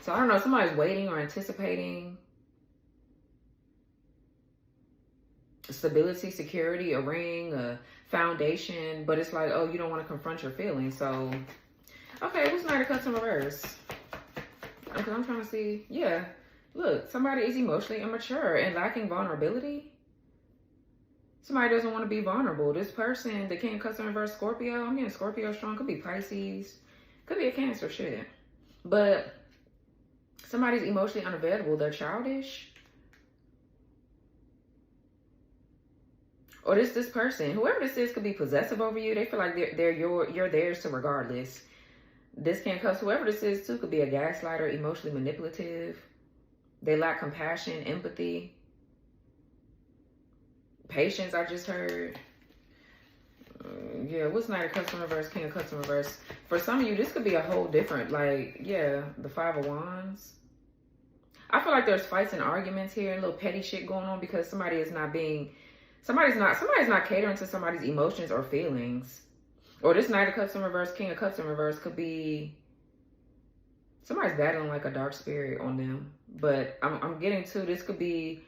So, I don't know. Somebody's waiting or anticipating stability, security, a ring, a foundation. But it's like, oh, you don't want to confront your feelings. So, okay, what's Knight of Cups in reverse? Okay, I'm trying to see. Yeah. Look, somebody is emotionally immature and lacking vulnerability. Somebody doesn't want to be vulnerable. This person, the King of Cups in reverse, Scorpio. I'm getting Scorpio strong. Could be Pisces. Could be a Cancer, shit. But somebody's emotionally unavailable. They're childish. Or this person, whoever this is, could be possessive over you. They feel like you're theirs to regardless. This King of Cups, whoever this is too, could be a gaslighter, emotionally manipulative. They lack compassion, empathy, patience, I just heard. Yeah, what's Knight of Cups in reverse, King of Cups in reverse? For some of you, this could be a whole different, like, yeah, the Five of Wands. I feel like there's fights and arguments here and little petty shit going on because somebody's not catering to somebody's emotions or feelings. Or this Knight of Cups in reverse, King of Cups in reverse could be somebody's battling like a dark spirit on them. But I'm getting to, this could be,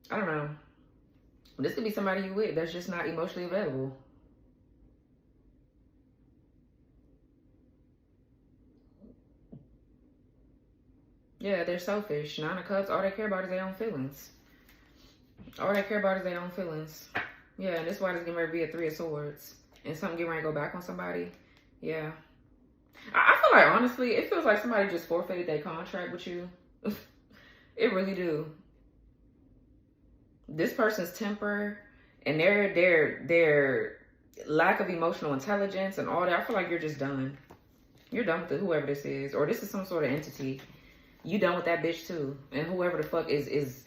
I don't know. This could be somebody you with that's just not emotionally available. Yeah, they're selfish. Nine of Cups, all they care about is their own feelings. All they care about is their own feelings. Yeah, and this is why there's getting ready to be a Three of Swords. And something getting ready to go back on somebody. Yeah. I feel like, honestly, it feels like somebody just forfeited their contract with you. It really do. This person's temper and their lack of emotional intelligence and all that. I feel like you're just done. You're done with whoever this is. Or this is some sort of entity. You done with that bitch too. And whoever the fuck is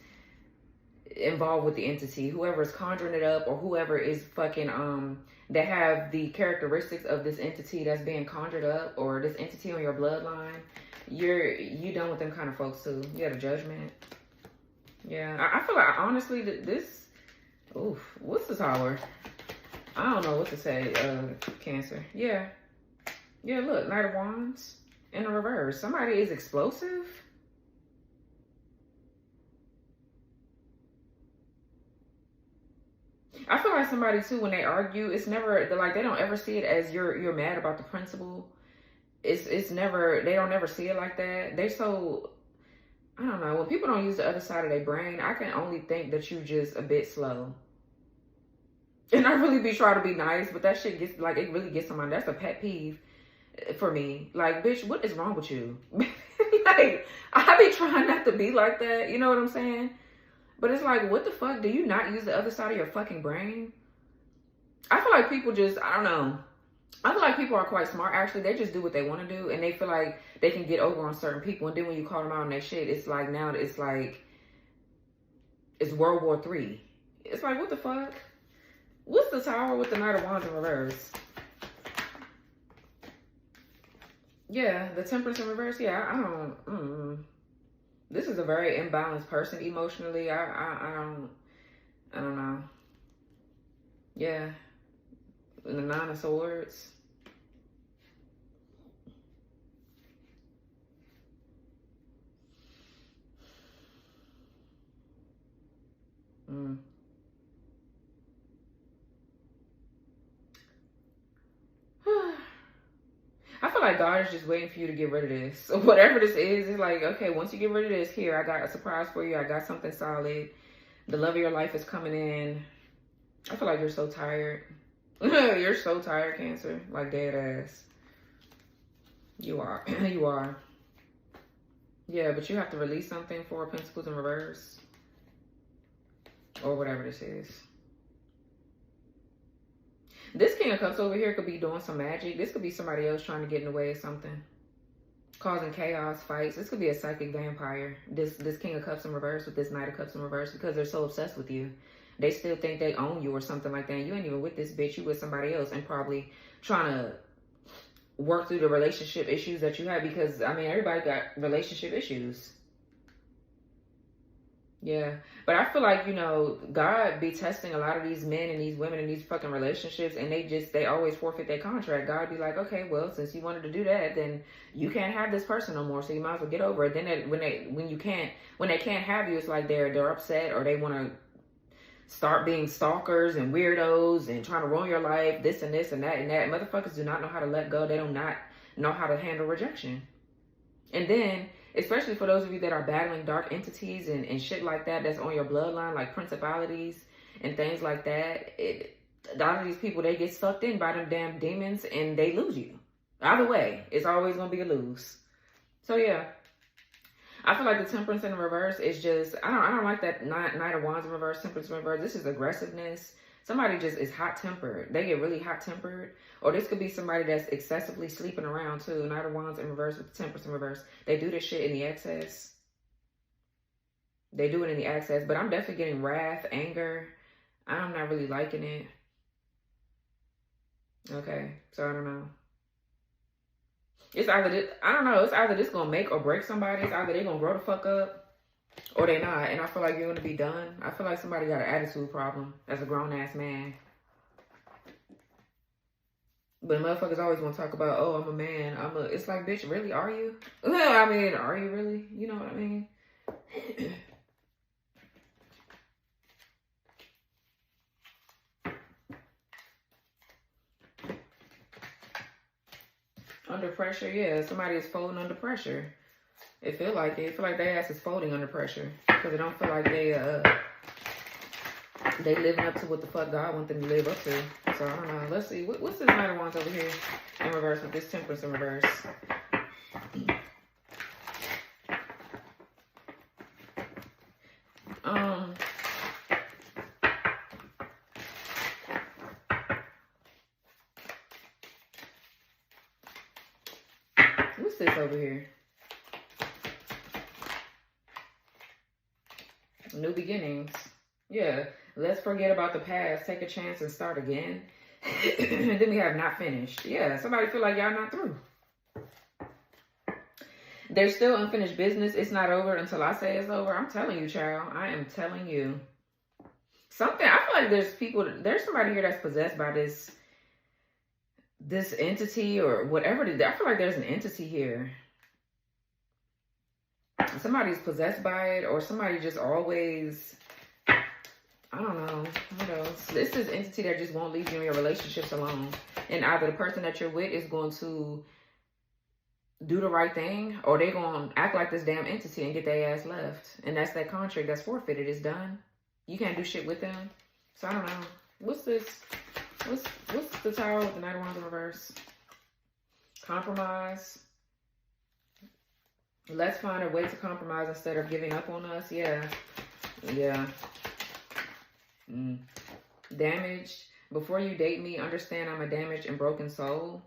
involved with the entity. Whoever is conjuring it up or whoever is fucking that have the characteristics of this entity that's being conjured up, or this entity on your bloodline, you done with them kind of folks too. You had a Judgment. Yeah, I feel like, honestly, this, oof, what's the Tower? I don't know what to say, Cancer. Yeah, look, Knight of Wands in the reverse. Somebody is explosive. I feel like somebody too, when they argue, it's never, like, they don't ever see it as you're mad about the principle. It's never, they don't ever see it like that. They so, I don't know, when people don't use the other side of their brain, I can only think that you just a bit slow. And I really be trying to be nice, but that shit gets, like, it really gets on my, that's a pet peeve for me. Like, bitch, what is wrong with you? Like, I be trying not to be like that, you know what I'm saying? But it's like, what the fuck? Do you not use the other side of your fucking brain? I feel like people just, I don't know. I feel like people are quite smart, actually. They just do what they want to do, and they feel like they can get over on certain people. And then when you call them out on their shit, it's like, now it's like, it's World War III. It's like, what the fuck? What's the Tower with the Knight of Wands in reverse? Yeah, the Temperance in reverse. Yeah, I don't, This is a very imbalanced person emotionally. I don't know. Yeah. And the Nine of Swords. I feel like God is just waiting for you to get rid of this. So whatever this is, it's like, okay, once you get rid of this, here, I got a surprise for you. I got something solid. The love of your life is coming in. I feel like you're so tired. You're so tired, Cancer. Like, dead ass. You are. You are. Yeah, but you have to release something for Pentacles in reverse. Or whatever this is. This King of Cups over here could be doing some magic. This could be somebody else trying to get in the way of something. Causing chaos, fights. This could be a psychic vampire. This King of Cups in reverse with this Knight of Cups in reverse, because they're so obsessed with you. They still think they own you or something like that. And you ain't even with this bitch. You with somebody else and probably trying to work through the relationship issues that you have, because, I mean, everybody got relationship issues. Yeah, but I feel like, you know, God be testing a lot of these men and these women in these fucking relationships, and they always forfeit their contract. God be like, okay, well, since you wanted to do that, then you can't have this person no more, so you might as well get over it. Then when they can't have you, it's like they're upset, or they want to start being stalkers and weirdos and trying to ruin your life, this and this and that and that. Motherfuckers do not know how to let go. They do not know how to handle rejection. And then, especially for those of you that are battling dark entities and shit like that, that's on your bloodline, like principalities and things like that, a lot of these people, they get sucked in by them damn demons and they lose you. Either way, it's always going to be a lose. So yeah, I feel like the Temperance in reverse is just, I don't like that Knight of Wands in reverse, Temperance in reverse. This is aggressiveness. Somebody just is hot-tempered. They get really hot-tempered. Or this could be somebody that's excessively sleeping around too. Knight of Wands in reverse with Temperance in reverse. They do this shit in the excess. They do it in the excess. But I'm definitely getting wrath, anger. I'm not really liking it. Okay, so I don't know. It's either this, I don't know. It's either this gonna make or break somebody. It's either they gonna grow the fuck up or they not. And I feel like you're gonna be done. I feel like somebody got an attitude problem as a grown-ass man. But motherfuckers always want to talk about, oh, I'm a man. It's like, bitch, really? Are you? I mean, are you really? You know what I mean? Under pressure, yeah. Somebody is folding under pressure. It feel like it. It feel like their ass is folding under pressure. Because it don't feel like they living up to what the fuck God wants them to live up to. So I don't know. Let's see. What's this Knight of Wands over here in reverse with this Temperance in reverse? What's this over here? New beginnings. Yeah. Let's forget about the past. Take a chance and start again. And then we have not finished. Yeah. Somebody feel like y'all not through. There's still unfinished business. It's not over until I say it's over. I'm telling you, child. I am telling you. Something. I feel like there's somebody here that's possessed by this entity or whatever. I feel like there's an entity here. Somebody's possessed by it, or somebody just always, I don't know, what else? This is an entity that just won't leave you in your relationships alone. And either the person that you're with is going to do the right thing, or they're going to act like this damn entity and get their ass left. And that's that contract that's forfeited. It's done. You can't do shit with them. So I don't know. What's this? What's the Tower with the Knight of Wands in reverse? Compromise. Let's find a way to compromise instead of giving up on us. Yeah. Yeah. Damaged. Before you date me, understand I'm a damaged and broken soul.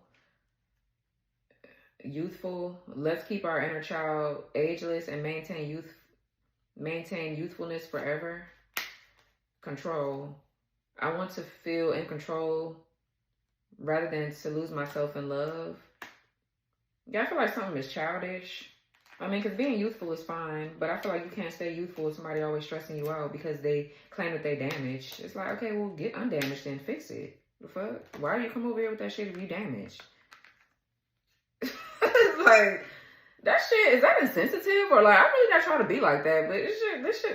Youthful. Let's keep our inner child ageless and maintain youthfulness forever. Control. I want to feel in control rather than to lose myself in love. Yeah, I feel like something is childish. I mean, because being youthful is fine, but I feel like you can't stay youthful with somebody always stressing you out because they claim that they damaged. It's like, okay, well, get undamaged and fix it. The fuck? Why do you come over here with that shit if you damaged? It's like, that shit, is that insensitive? Or like, I'm really not trying to be like that, but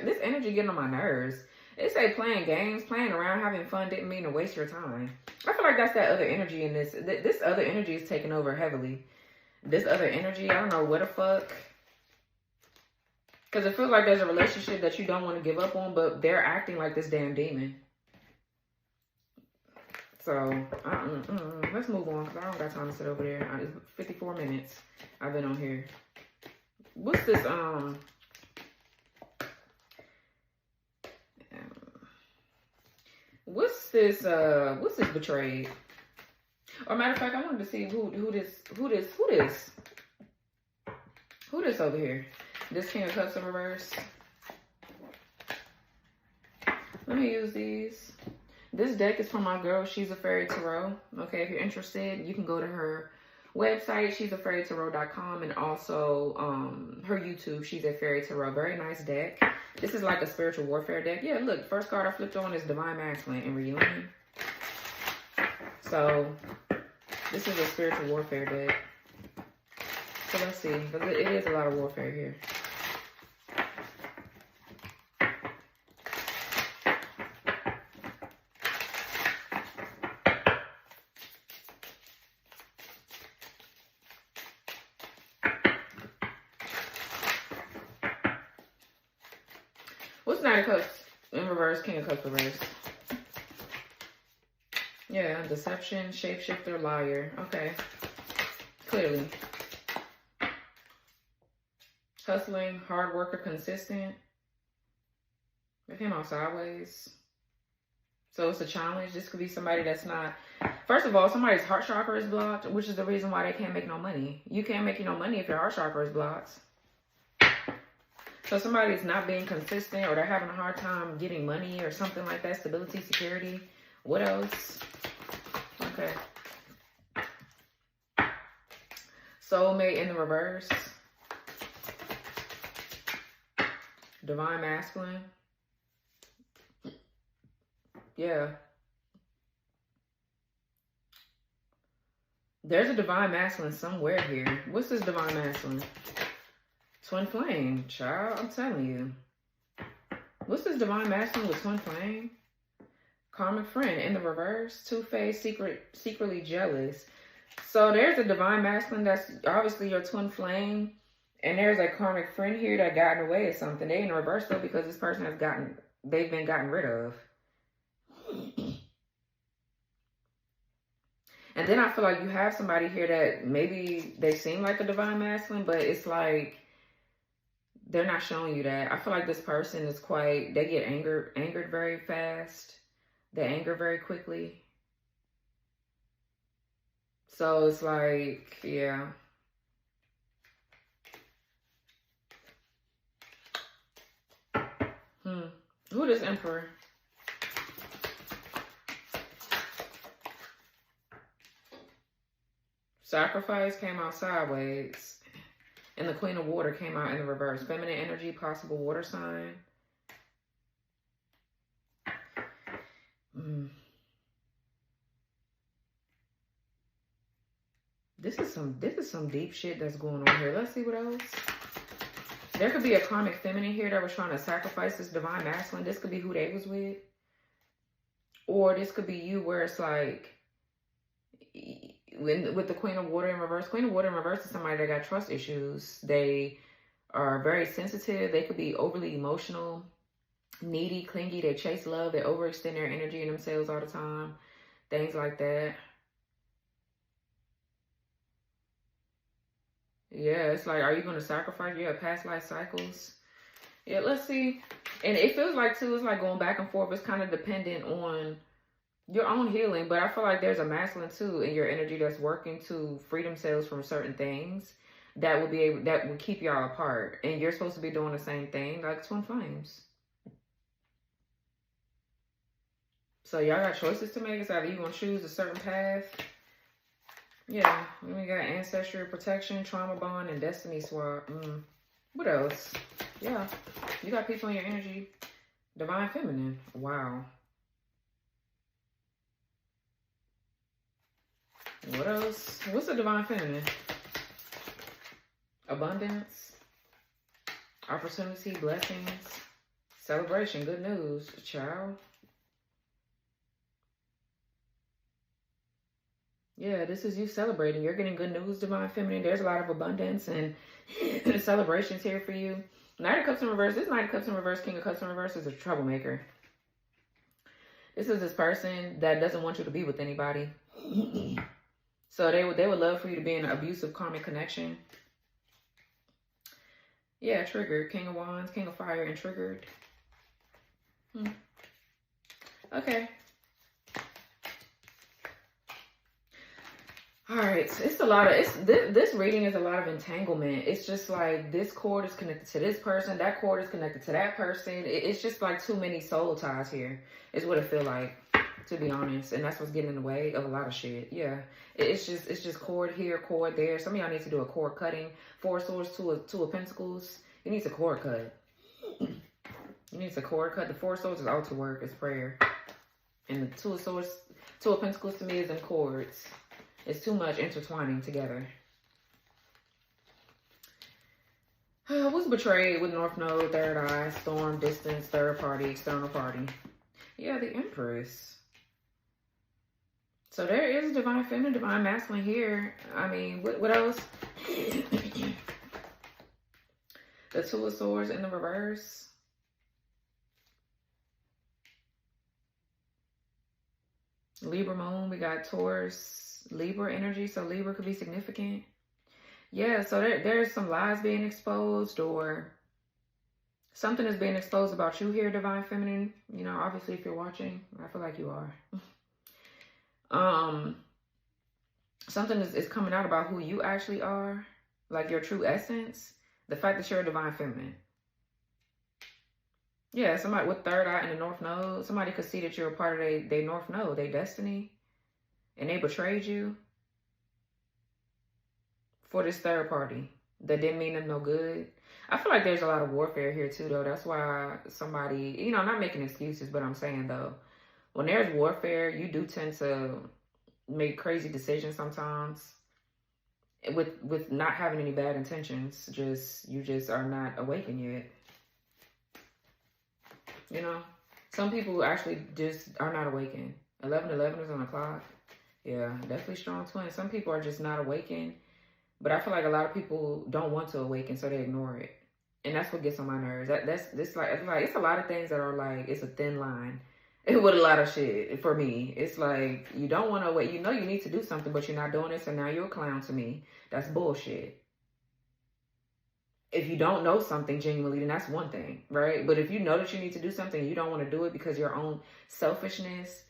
this energy getting on my nerves. They say playing games, playing around, having fun didn't mean to waste your time. I feel like that's that other energy in this. This other energy is taking over heavily. This other energy, I don't know what the fuck. Because it feels like there's a relationship that you don't want to give up on, but they're acting like this damn demon. So, let's move on, because I don't got time to sit over there. It's 54 minutes I've been on here. What's this, what's this betrayed? Or matter of fact, I wanted to see who this over here. This King of Cups in reverse. Let me use these. This deck is from my girl, She's a Fairy Tarot. Okay, if you're interested, you can go to her website, she's a fairytarot.com, and also her YouTube, she's a fairy tarot. Very nice deck. This is like a spiritual warfare deck. Yeah, look, first card I flipped on is Divine Masculine in Reunion. So this is a spiritual warfare deck. So let's see. It is a lot of warfare here. What's Knight of Cups in reverse? King of Cups reverse. Yeah, deception, shapeshifter, liar. Okay. Clearly. Hustling, hard worker, consistent. It came out sideways. So it's a challenge. This could be somebody that's not... First of all, somebody's heart chakra is blocked, which is the reason why they can't make no money. You can't make no money if your heart chakra is blocked. So somebody's not being consistent, or they're having a hard time getting money or something like that. Stability, security. What else? Okay. Soulmate in the reverse. Divine Masculine. Yeah. There's a Divine Masculine somewhere here. What's this Divine Masculine? Twin Flame, child. I'm telling you. What's this Divine Masculine with Twin Flame? Karmic friend in the reverse. Two-faced, secretly jealous. So there's a Divine Masculine that's obviously your Twin Flame. And there's a karmic friend here that got in the way of something. They in reverse though because this person has they've been gotten rid of. And then I feel like you have somebody here that maybe they seem like a Divine Masculine, but it's like they're not showing you that. I feel like this person is quite, they get angered very fast. They anger very quickly. So it's like, yeah. Who is Emperor? Sacrifice came out sideways. And the Queen of Water came out in the reverse. Feminine energy, possible water sign. This is some deep shit that's going on here. Let's see what else. There could be a karmic feminine here that was trying to sacrifice this Divine Masculine. This could be who they was with. Or this could be you where it's like, with the Queen of Water in reverse. Queen of Water in reverse is somebody that got trust issues. They are very sensitive. They could be overly emotional, needy, clingy. They chase love. They overextend their energy in themselves all the time. Things like that. Yeah, it's like, are you going to sacrifice? Yeah, past life cycles. Yeah, let's see. And it feels like, too, it's like going back and forth. It's kind of dependent on your own healing. But I feel like there's a masculine, too, in your energy that's working to free themselves from certain things that will be able, that will keep y'all apart. And you're supposed to be doing the same thing, like twin flames. So y'all got choices to make. It's either you're going to choose a certain path. Yeah, we got ancestry protection, trauma bond, and destiny swap. What else? Yeah, you got people in your energy. Divine feminine. Wow. What else? What's the divine feminine? Abundance, opportunity, blessings, celebration, good news, child. Yeah, this is you celebrating. You're getting good news, divine feminine. There's a lot of abundance and celebrations here for you. Knight of Cups in reverse. This Knight of Cups in reverse, King of Cups in reverse is a troublemaker. This is this person that doesn't want you to be with anybody. So they would love for you to be in an abusive karmic connection. Yeah, triggered. King of Wands, King of Fire, and triggered. Okay. All right, so it's a lot of, this reading is a lot of entanglement. It's just like this cord is connected to this person, that cord is connected to that person. It's just like too many soul ties here, is what it feels like. to be honest. And that's what's getting in the way of a lot of shit. Yeah. It's just cord here, cord there. Some of y'all need to do a cord cutting. 4 of Swords, two of Pentacles. You need to cord cut. You need to cord cut. The 4 of Swords is altar work. It's prayer. And the 2 of Swords, 2 of Pentacles to me is in cords. It's too much intertwining together. What's betrayed with North Node, third eye, storm, distance, third party, external party? Yeah, the Empress. So there is divine feminine, divine masculine here. I mean, what else? The 2 of Swords in the reverse. Libra moon, we got Taurus, Libra energy. So Libra could be significant. Yeah, so there's some lies being exposed, or something is being exposed about you here, divine feminine. You know, obviously if you're watching, I feel like you are. Something is coming out about who you actually are, like your true essence. The fact that you're a divine feminine. Yeah, somebody with third eye in the North Node, somebody could see that you're a part of their North Node, their destiny, and they betrayed you for this third party that didn't mean them no good. I feel like there's a lot of warfare here too, though. That's why somebody, you know, I'm not making excuses, but I'm saying, though, when there's warfare, you do tend to make crazy decisions sometimes with not having any bad intentions. You just are not awakened yet. You know, some people actually just are not awakened. 11:11 is on the clock. Yeah, definitely strong twin. Some people are just not awakened. But I feel like a lot of people don't want to awaken, so they ignore it. And that's what gets on my nerves. That's like it's a lot of things that are like, it's a thin line with a lot of shit for me. It's like, you don't want to wait. You know you need to do something, but you're not doing it, so now you're a clown to me. That's bullshit. If you don't know something genuinely, then that's one thing, right? But if you know that you need to do something and you don't want to do it because of your own selfishness,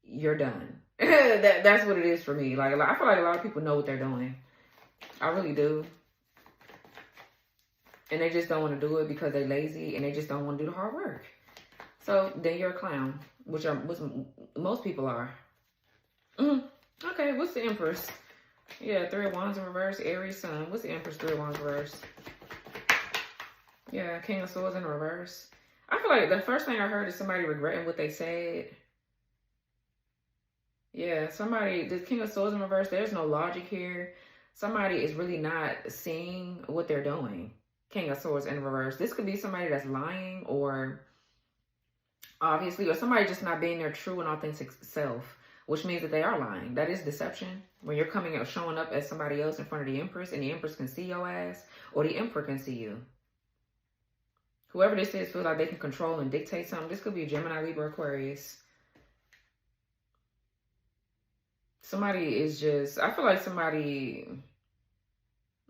you're done. That's what it is for me. Like, I feel like a lot of people know what they're doing. I really do. And they just don't want to do it because they're lazy and they just don't want to do the hard work. So then you're a clown, which most people are. Okay, what's the Empress? Yeah, 3 of Wands in reverse, Aries Sun. What's the Empress, 3 of Wands reverse? Yeah, King of Swords in reverse. I feel like the first thing I heard is somebody regretting what they said. Yeah, the King of Swords in reverse, there's no logic here. Somebody is really not seeing what they're doing. King of Swords in reverse. This could be somebody that's lying, or obviously, or somebody just not being their true and authentic self, which means that they are lying. That is deception. When you're coming out, showing up as somebody else in front of the Empress, and the Empress can see your ass, or the Emperor can see you. Whoever this is feels like they can control and dictate something. This could be a Gemini, Libra, Aquarius. Somebody is just, I feel like somebody,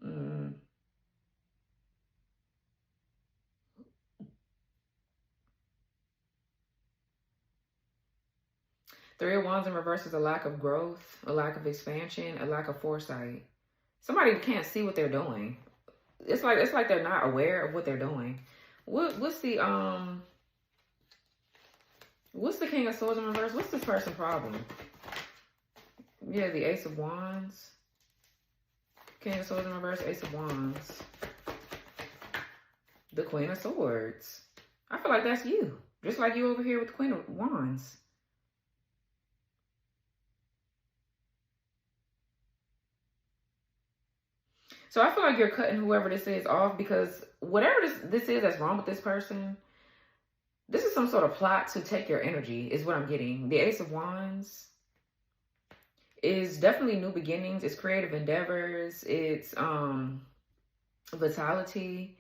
3 of Wands in reverse is a lack of growth, a lack of expansion, a lack of foresight. Somebody can't see what they're doing. It's like they're not aware of what they're doing. What's the King of Swords in reverse? What's this person's problem? Yeah, the Ace of Wands. King of Swords in reverse, Ace of Wands. The Queen of Swords. I feel like that's you. Just like you over here with the Queen of Wands. So I feel like you're cutting whoever this is off, because whatever this is that's wrong with this person, this is some sort of plot to take your energy, is what I'm getting. The Ace of Wands is definitely new beginnings. It's creative endeavors. It's vitality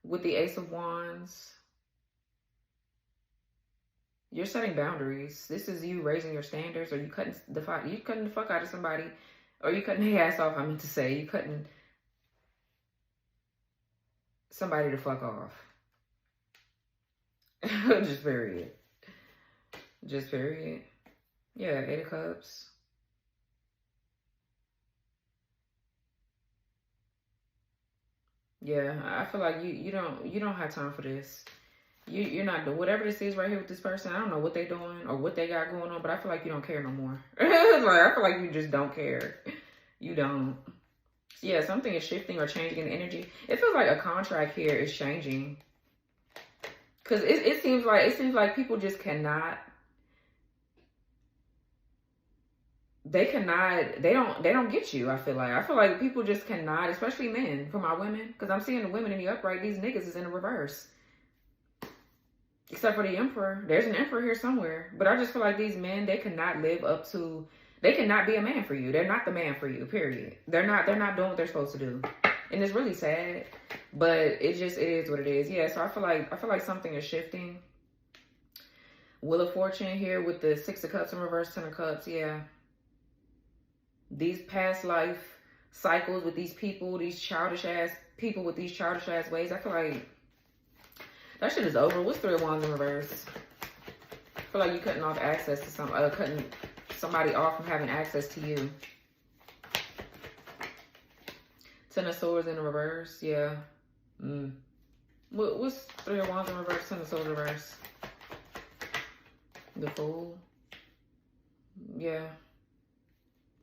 with the Ace of Wands. You're setting boundaries. This is you raising your standards, or you cutting the fuck out of somebody, or you cutting their ass off. I meant to say, you cutting somebody to fuck off. Just period. Just period. Yeah, 8 of Cups. Yeah, I feel like you don't have time for this. You're not doing whatever this is right here with this person. I don't know what they're doing or what they got going on, but I feel like you don't care no more. Like, I feel like you just don't care. You don't. Yeah, something is shifting or changing in energy. It feels like a contract here is changing. Because it seems like people just cannot. They don't get you. I feel like people just cannot, especially men. For my women, because I'm seeing the women in the upright. These niggas is in the reverse. Except for the emperor. There's an emperor here somewhere. But I just feel like these men, they cannot live up to, they cannot be a man for you. They're not the man for you, period. They're not doing what they're supposed to do. And it's really sad. But it is what it is. Yeah, so I feel like something is shifting. Wheel of Fortune here with the 6 of Cups in reverse, 10 of Cups, yeah. These past life cycles with these people, these childish ass people with these childish ass ways, I feel like that shit is over. What's 3 of Wands in reverse? I feel like you're cutting off access to cutting somebody off from having access to you. 10 of Swords in reverse. Yeah. What's 3 of Wands in reverse? 10 of Swords in reverse. The Fool. Yeah.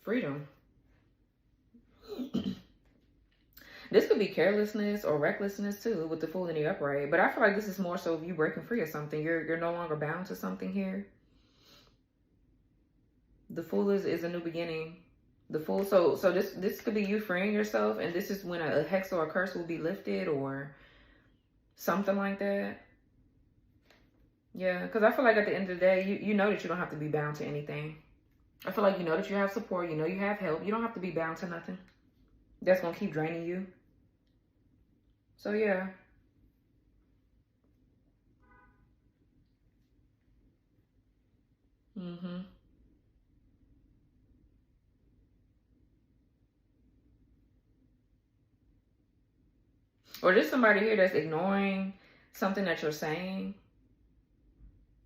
Freedom. This could be carelessness or recklessness too with the Fool in the upright. But I feel like this is more so you breaking free of something. You're no longer bound to something here. The Fool is a new beginning. The Fool. So this could be you freeing yourself, and this is when a hex or a curse will be lifted or something like that. Yeah, because I feel like at the end of the day, you know that you don't have to be bound to anything. I feel like you know that you have support. You know you have help. You don't have to be bound to nothing that's going to keep draining you. So, yeah. Or just somebody here that's ignoring something that you're saying.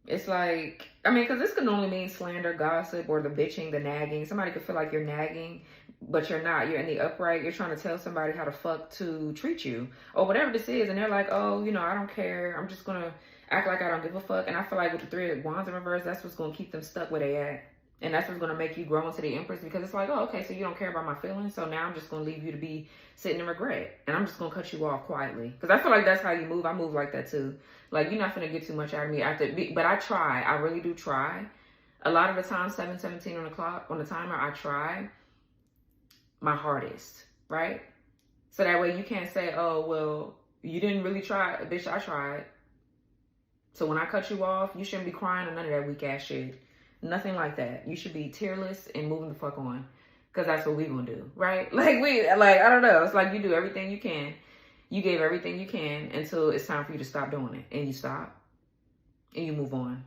It's like, I mean, because this could only mean slander, gossip, or the bitching, the nagging. Somebody could feel like you're nagging, but you're not. You're in the upright. You're trying to tell somebody how the fuck to treat you or whatever this is. And they're like, oh, you know, I don't care. I'm just going to act like I don't give a fuck. And I feel like with the 3 of Wands in reverse, that's what's going to keep them stuck where they at. And that's what's going to make you grow into the Empress, because it's like, oh, okay, so you don't care about my feelings. So now I'm just going to leave you to be sitting in regret. And I'm just going to cut you off quietly. Because I feel like that's how you move. I move like that too. Like, you're not going to get too much out of me after. But I try. I really do try. A lot of the time, 7:17 on the clock, on the timer, I try my hardest, right? So that way you can't say, oh, well, you didn't really try. Bitch, I tried. So when I cut you off, you shouldn't be crying or none of that weak ass shit. Nothing like that. You should be tearless and moving the fuck on. Because that's what we gonna do, right? Like, I don't know. It's like you do everything you can. You gave everything you can until it's time for you to stop doing it. And you stop. And you move on.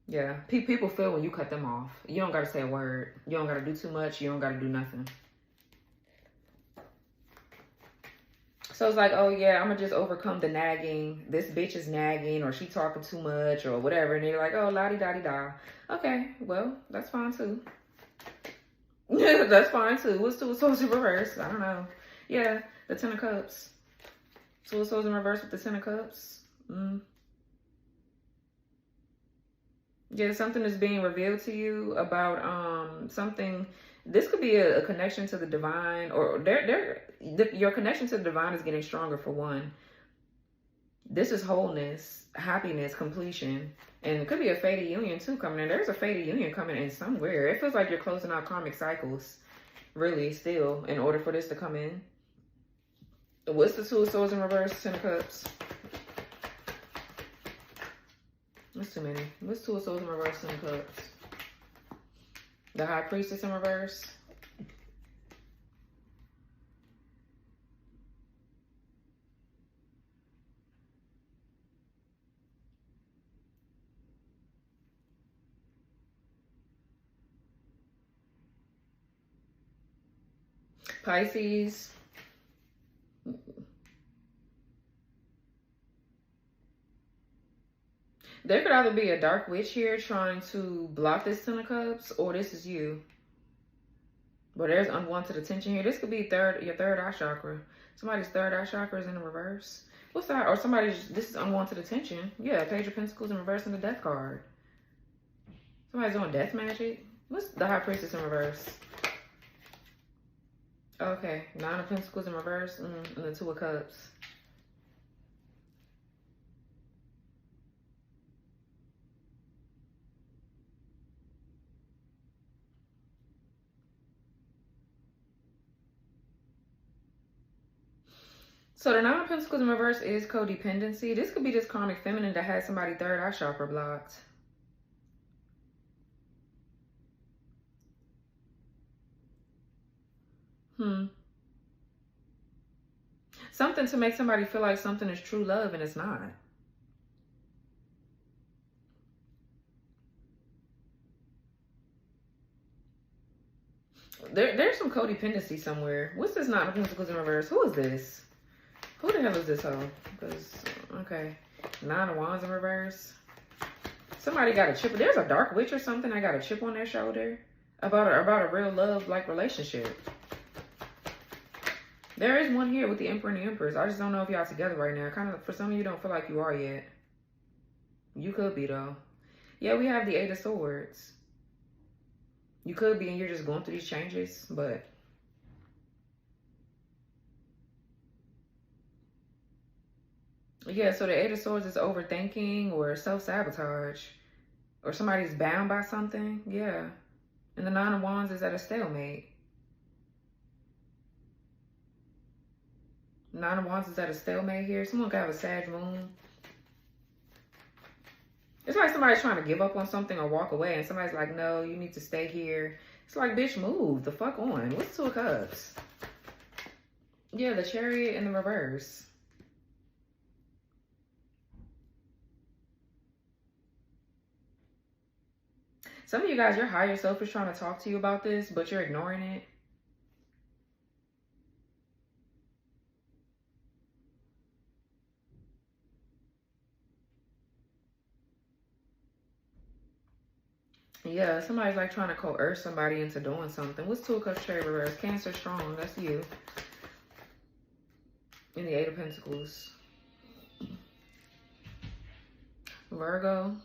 Yeah. People feel when you cut them off. You don't gotta say a word. You don't gotta do too much. You don't gotta do nothing. So it's like, oh yeah, I'm gonna just overcome the nagging. This bitch is nagging, or she talking too much, or whatever. And they're like, oh, la-di-da-di-da. Okay, well, that's fine too. That's fine too. What's 2 of Swords in reverse? I don't know. Yeah, the 10 of Cups. 2 of Swords in reverse with the 10 of Cups. Yeah, something is being revealed to you about something. This could be a connection to the divine, or your connection to the divine is getting stronger for one. This is wholeness, happiness, completion. And it could be a fated union too coming in. There's a fated union coming in somewhere. It feels like you're closing out karmic cycles, really, still, in order for this to come in. What's the 2 of Swords in reverse, 10 of Cups? That's too many. What's 2 of Swords in reverse, 10 of Cups? The High Priestess in reverse. Pisces. There could either be a dark witch here trying to block this 10 of Cups, or this is you. But there's unwanted attention here. This could be your third eye chakra. Somebody's third eye chakra is in the reverse. What's that? Or somebody's, this is unwanted attention. Yeah, Page of Pentacles in reverse and the Death card. Somebody's doing death magic. What's the High Priestess in reverse? Okay, Nine of Pentacles in reverse and the Two of Cups. So the Nine of Pentacles in reverse is codependency. This could be this karmic feminine that has somebody third eye chakra blocked. Something to make somebody feel like something is true love and it's not. There's some codependency somewhere. What's this Nine of Pentacles in reverse? Who is this? Who the hell is this hoe? Because, okay. Nine of Wands in reverse. Somebody got a chip. There's a dark witch or something. I got a chip on their shoulder. About a real love-like relationship. There is one here with the Emperor and the Empress. I just don't know if y'all together right now. Kind of, for some of you, don't feel like you are yet. You could be, though. Yeah, we have the Eight of Swords. You could be, and you're just going through these changes, but... yeah, so the Eight of Swords is overthinking or self-sabotage. Or somebody's bound by something. Yeah. And the Nine of Wands is at a stalemate. Nine of Wands is at a stalemate here. Someone could have a Sag moon. It's like somebody's trying to give up on something or walk away. And somebody's like, no, you need to stay here. It's like, bitch, move the fuck on. What's Two of Cups? Yeah, the Chariot in the reverse. Some of you guys, your higher self is trying to talk to you about this, but you're ignoring it. Yeah, somebody's like trying to coerce somebody into doing something. What's Two of Cups, Chariot reverse? Cancer strong, that's you. In the Eight of Pentacles. Virgo.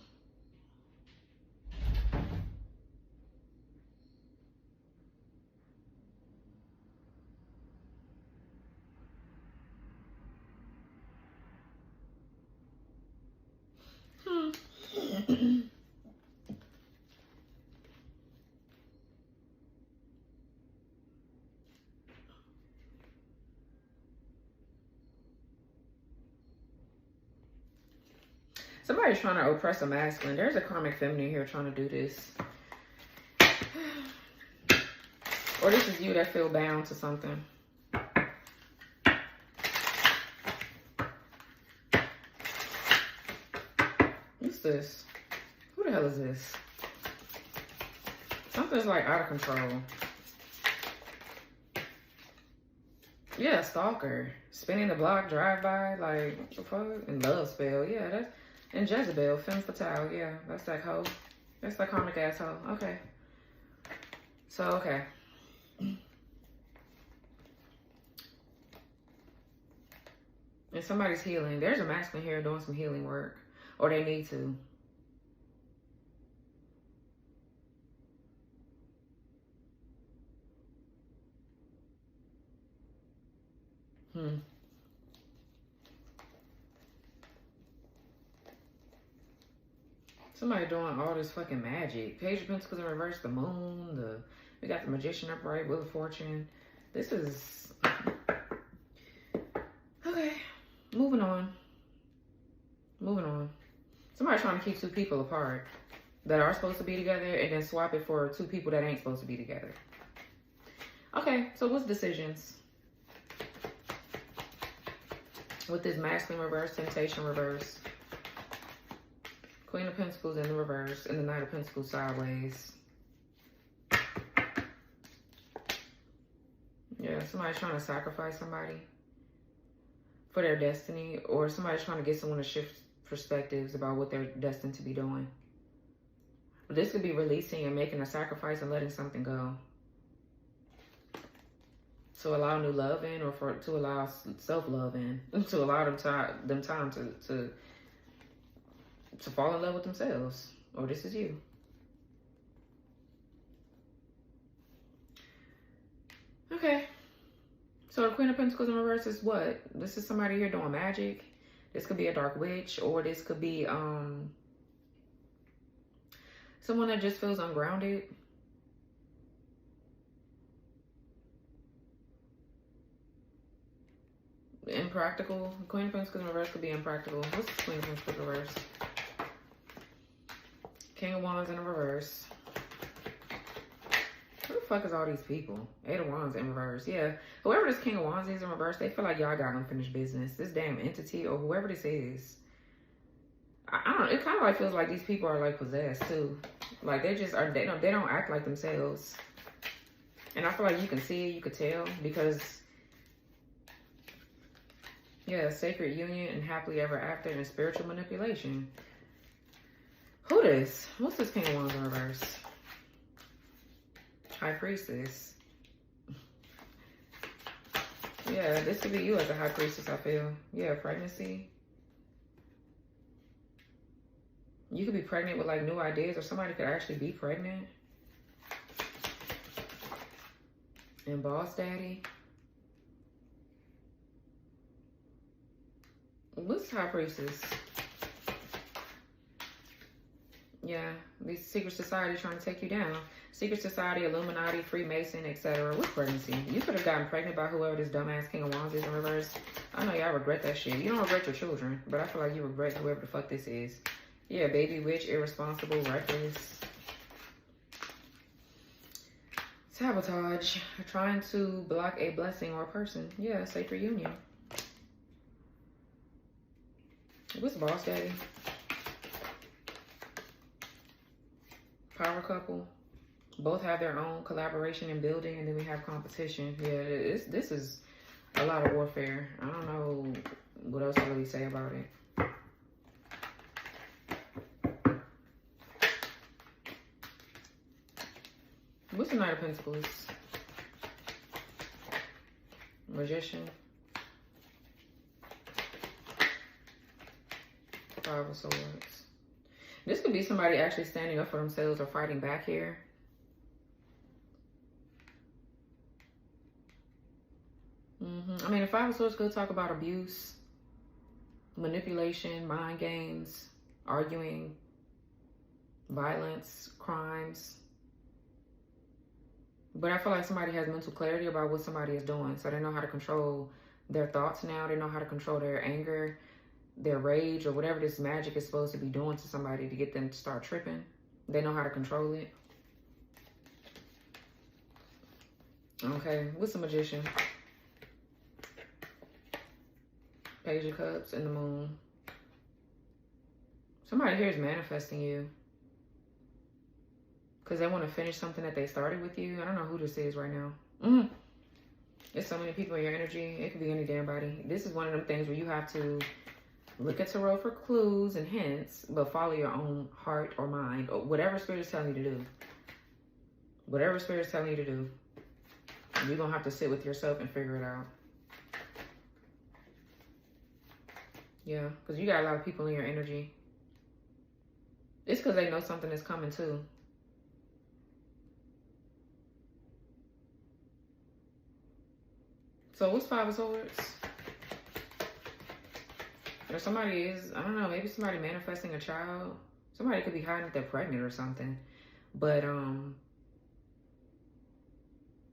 Somebody's trying to oppress a masculine. There's a karmic feminine here trying to do this. Or this is you that feel bound to something. What's this? Who the hell is this? Something's like out of control. Yeah, stalker. Spinning the block, drive-by, like, what the fuck? And love spell. Yeah, that's... and Jezebel, femme fatale. Yeah, that's that hoe. That's that karmic asshole. Okay. So, okay. And somebody's healing. There's a masculine here doing some healing work. Or they need to. Somebody doing all this fucking magic. Page of Pentacles in reverse, the moon, we got the Magician upright, Wheel of Fortune. This is... okay. Moving on. Moving on. Somebody's trying to keep two people apart that are supposed to be together and then swap it for two people that ain't supposed to be together. Okay, so what's decisions? With this masculine reverse, temptation reverse. Queen of Pentacles in the reverse and the Knight of Pentacles sideways. Yeah, somebody's trying to sacrifice somebody for their destiny, or somebody's trying to get someone to shift perspectives about what they're destined to be doing. But this could be releasing and making a sacrifice and letting something go. to allow new love in, or to allow self-love in, to allow them time to fall in love with themselves. Or this is you. Okay. So the Queen of Pentacles in reverse is what? This is somebody here doing magic. This could be a dark witch, or this could be someone that just feels ungrounded. Impractical. Queen of Pentacles in reverse could be impractical. What's the Queen of Pentacles in reverse? King of Wands in reverse. Who the fuck is all these people? Eight of Wands in reverse. Yeah. Whoever this King of Wands is in reverse, they feel like y'all got unfinished business. This damn entity or whoever this is. I don't know. It kind of like feels like these people are like possessed too. Like they just are, they don't act like themselves. And I feel like you can see it, you could tell, because yeah, sacred union and happily ever after and spiritual manipulation. Who this? What's this King of Wands in reverse? High Priestess. Yeah, this could be you as a High Priestess, I feel. Yeah, pregnancy. You could be pregnant with like new ideas, or somebody could actually be pregnant. And Boss Daddy. What's High Priestess? Yeah, these secret society trying to take you down. Secret society, Illuminati, Freemason, etc. With pregnancy. You could have gotten pregnant by whoever this dumbass King of Wands is in reverse. I know y'all regret that shit. You don't regret your children, but I feel like you regret whoever the fuck this is. Yeah, baby witch, irresponsible, reckless. Sabotage. Trying to block a blessing or a person. Yeah, sacred union. What's Boss Daddy? Power couple. Both have their own collaboration and building, and then we have competition. Yeah, this is a lot of warfare. I don't know what else to really say about it. What's the Knight of Pentacles? Magician. Five of Swords. This could be somebody actually standing up for themselves or fighting back here. I mean, the Five of Swords could talk about abuse, manipulation, mind games, arguing, violence, crimes. But I feel like somebody has mental clarity about what somebody is doing. So they know how to control their thoughts now. They know how to control their anger, their rage, or whatever this magic is supposed to be doing to somebody to get them to start tripping. They know how to control it. Okay, what's the Magician? Page of Cups and the Moon. Somebody here is manifesting you. Because they want to finish something that they started with you. I don't know who this is right now. There's so many people in your energy. It could be any damn body. This is one of them things where you have to look at tarot for clues and hints, but follow your own heart or mind, or whatever spirit is telling you to do. Whatever spirit is telling you to do. You're going to have to sit with yourself and figure it out. Yeah, because you got a lot of people in your energy. It's because they know something is coming too. So what's Five of Swords? Or somebody is, I don't know, maybe somebody manifesting a child. Somebody could be hiding if they're pregnant or something. But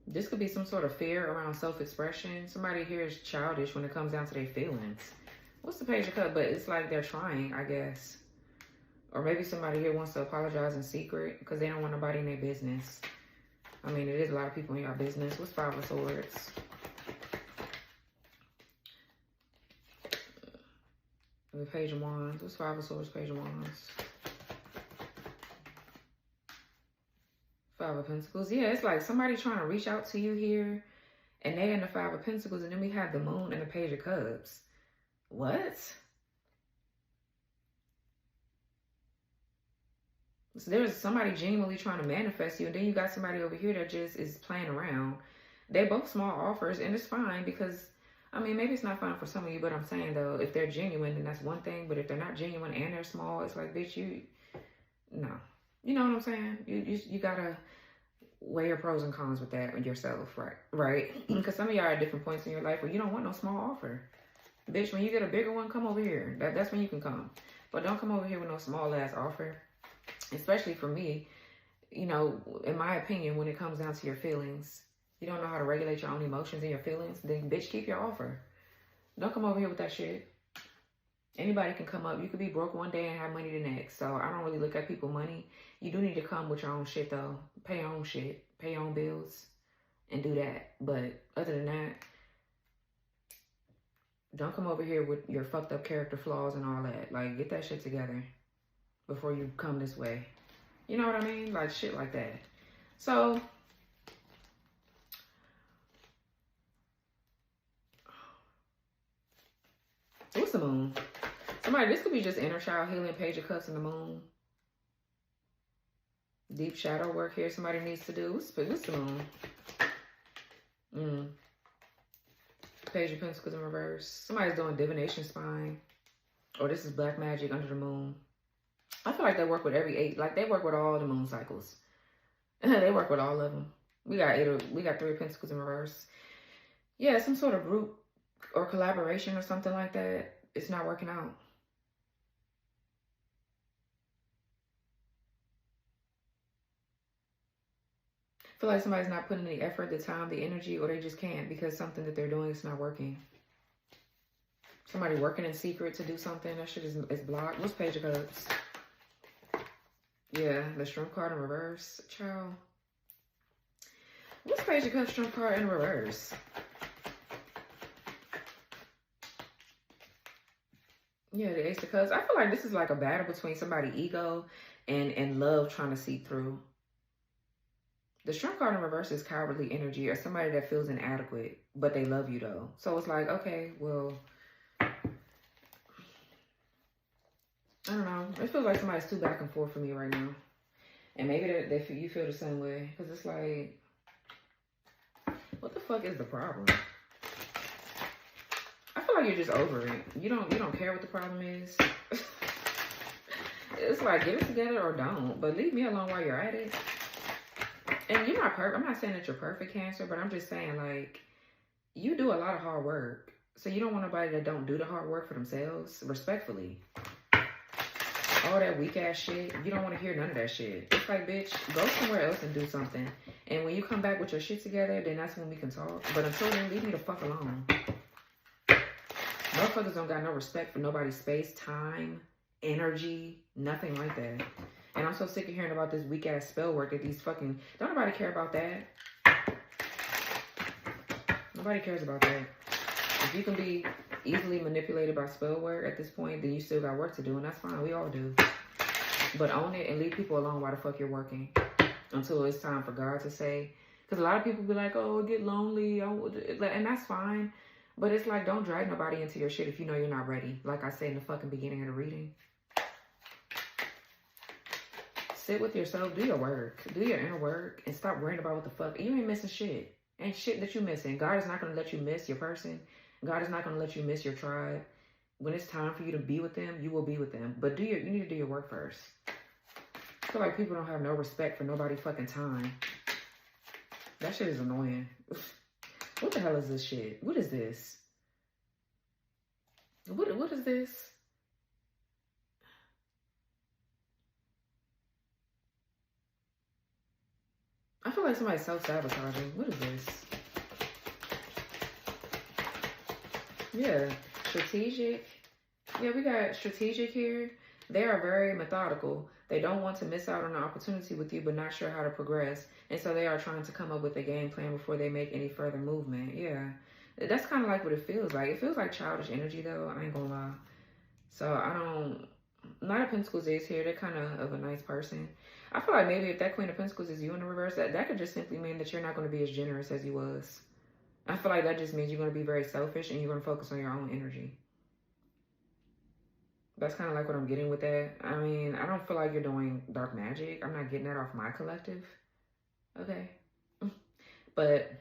this could be some sort of fear around self-expression. Somebody here is childish when it comes down to their feelings. What's the Page of Cups? But it's like they're trying, I guess. Or maybe somebody here wants to apologize in secret because they don't want nobody in their business. I mean, it is a lot of people in your business. What's Five of Swords? The Page of Wands. What's Five of Swords, Page of Wands? Five of Pentacles. Yeah, it's like somebody trying to reach out to you here. And they in the Five of Pentacles. And then we have the Moon and the Page of Cups. What? So there's somebody genuinely trying to manifest you. And then you got somebody over here that just is playing around. They both small offers, and it's fine because, I mean, maybe it's not fine for some of you, but I'm saying, though, if they're genuine, then that's one thing. But if they're not genuine and they're small, it's like, bitch, no. You know what I'm saying? You gotta weigh your pros and cons with that yourself, right? Right? Because some of y'all are at different points in your life where you don't want no small offer. Bitch, when you get a bigger one, come over here. That's when you can come. But don't come over here with no small ass offer. Especially for me, you know, in my opinion, when it comes down to your feelings, you don't know how to regulate your own emotions and your feelings, then bitch, keep your offer. Don't come over here with that shit. Anybody can come up. You could be broke one day and have money the next. So I don't really look at people money. You do need to come with your own shit, though. Pay your own shit. Pay your own bills. And do that. But other than that, don't come over here with your fucked up character flaws and all that. Like, get that shit together before you come this way. You know what I mean? Like, shit like that. So, what's the moon? Somebody, this could be just inner child healing, Page of Cups and the moon. Deep shadow work here somebody needs to do. What's the moon? Page of Pentacles in reverse. Somebody's doing divination spine. Or this is black magic under the moon. I feel like they work with every 8. Like, they work with all the moon cycles. They work with all of them. We got 3 of Pentacles in reverse. Yeah, some sort of group or collaboration or something like that. It's not working out. I feel like somebody's not putting any effort, the time, the energy, or they just can't because something that they're doing is not working. Somebody working in secret to do something, that shit is blocked. What's Page of Cups? Yeah, the Strength card in reverse. Child. What's Page of Cups, Strength card in reverse? Yeah, the Ace of Cups. I feel like this is like a battle between somebody's ego and love trying to seep through. The Strength card in reverse is cowardly energy or somebody that feels inadequate, but they love you though. So it's like, okay, well, I don't know. It feels like somebody's too back and forth for me right now. And maybe you feel the same way. Because it's like, what the fuck is the problem? I feel like you're just over it. You don't care what the problem is. It's like, get it together or don't. But leave me alone while you're at it. And you're not perfect. I'm not saying that you're perfect, Cancer, but I'm just saying, like, you do a lot of hard work. So you don't want nobody that don't do the hard work for themselves, respectfully. All that weak ass shit, you don't want to hear none of that shit. It's like, bitch, go somewhere else and do something. And when you come back with your shit together, then that's when we can talk. But until then, leave me the fuck alone. Motherfuckers don't got no respect for nobody's space, time, energy, nothing like that. And I'm so sick of hearing about this weak ass spell work that these fucking, don't nobody care about that. Nobody cares about that. If you can be easily manipulated by spell work at this point, then you still got work to do, and that's fine. We all do. But own it and leave people alone while the fuck you're working until it's time for God to say. Because a lot of people be like, oh, get lonely, and that's fine. But it's like, don't drag nobody into your shit if you know you're not ready. Like I said in the fucking beginning of the reading. Sit with yourself, do your work, do your inner work, and stop worrying about what the fuck. You ain't missing shit. Ain't shit that you missing. God is not going to let you miss your person. God is not going to let you miss your tribe. When it's time for you to be with them, you will be with them. But you need to do your work first. I feel like people don't have no respect for nobody's fucking time. That shit is annoying. What the hell is this shit? What is this? What is this? I feel like somebody's self-sabotaging. What is this? Yeah, strategic. Yeah, we got strategic here. They are very methodical. They don't want to miss out on an opportunity with you, but not sure how to progress. And so they are trying to come up with a game plan before they make any further movement. Yeah, that's kind of like what it feels like. It feels like childish energy, though. I ain't gonna lie. So I don't... Knight of Pentacles is here. They're kind of a nice person. I feel like maybe if that Queen of Pentacles is you in the reverse, that could just simply mean that you're not going to be as generous as you was. I feel like that just means you're going to be very selfish and you're going to focus on your own energy. That's kind of like what I'm getting with that. I mean, I don't feel like you're doing dark magic. I'm not getting that off my collective. Okay. But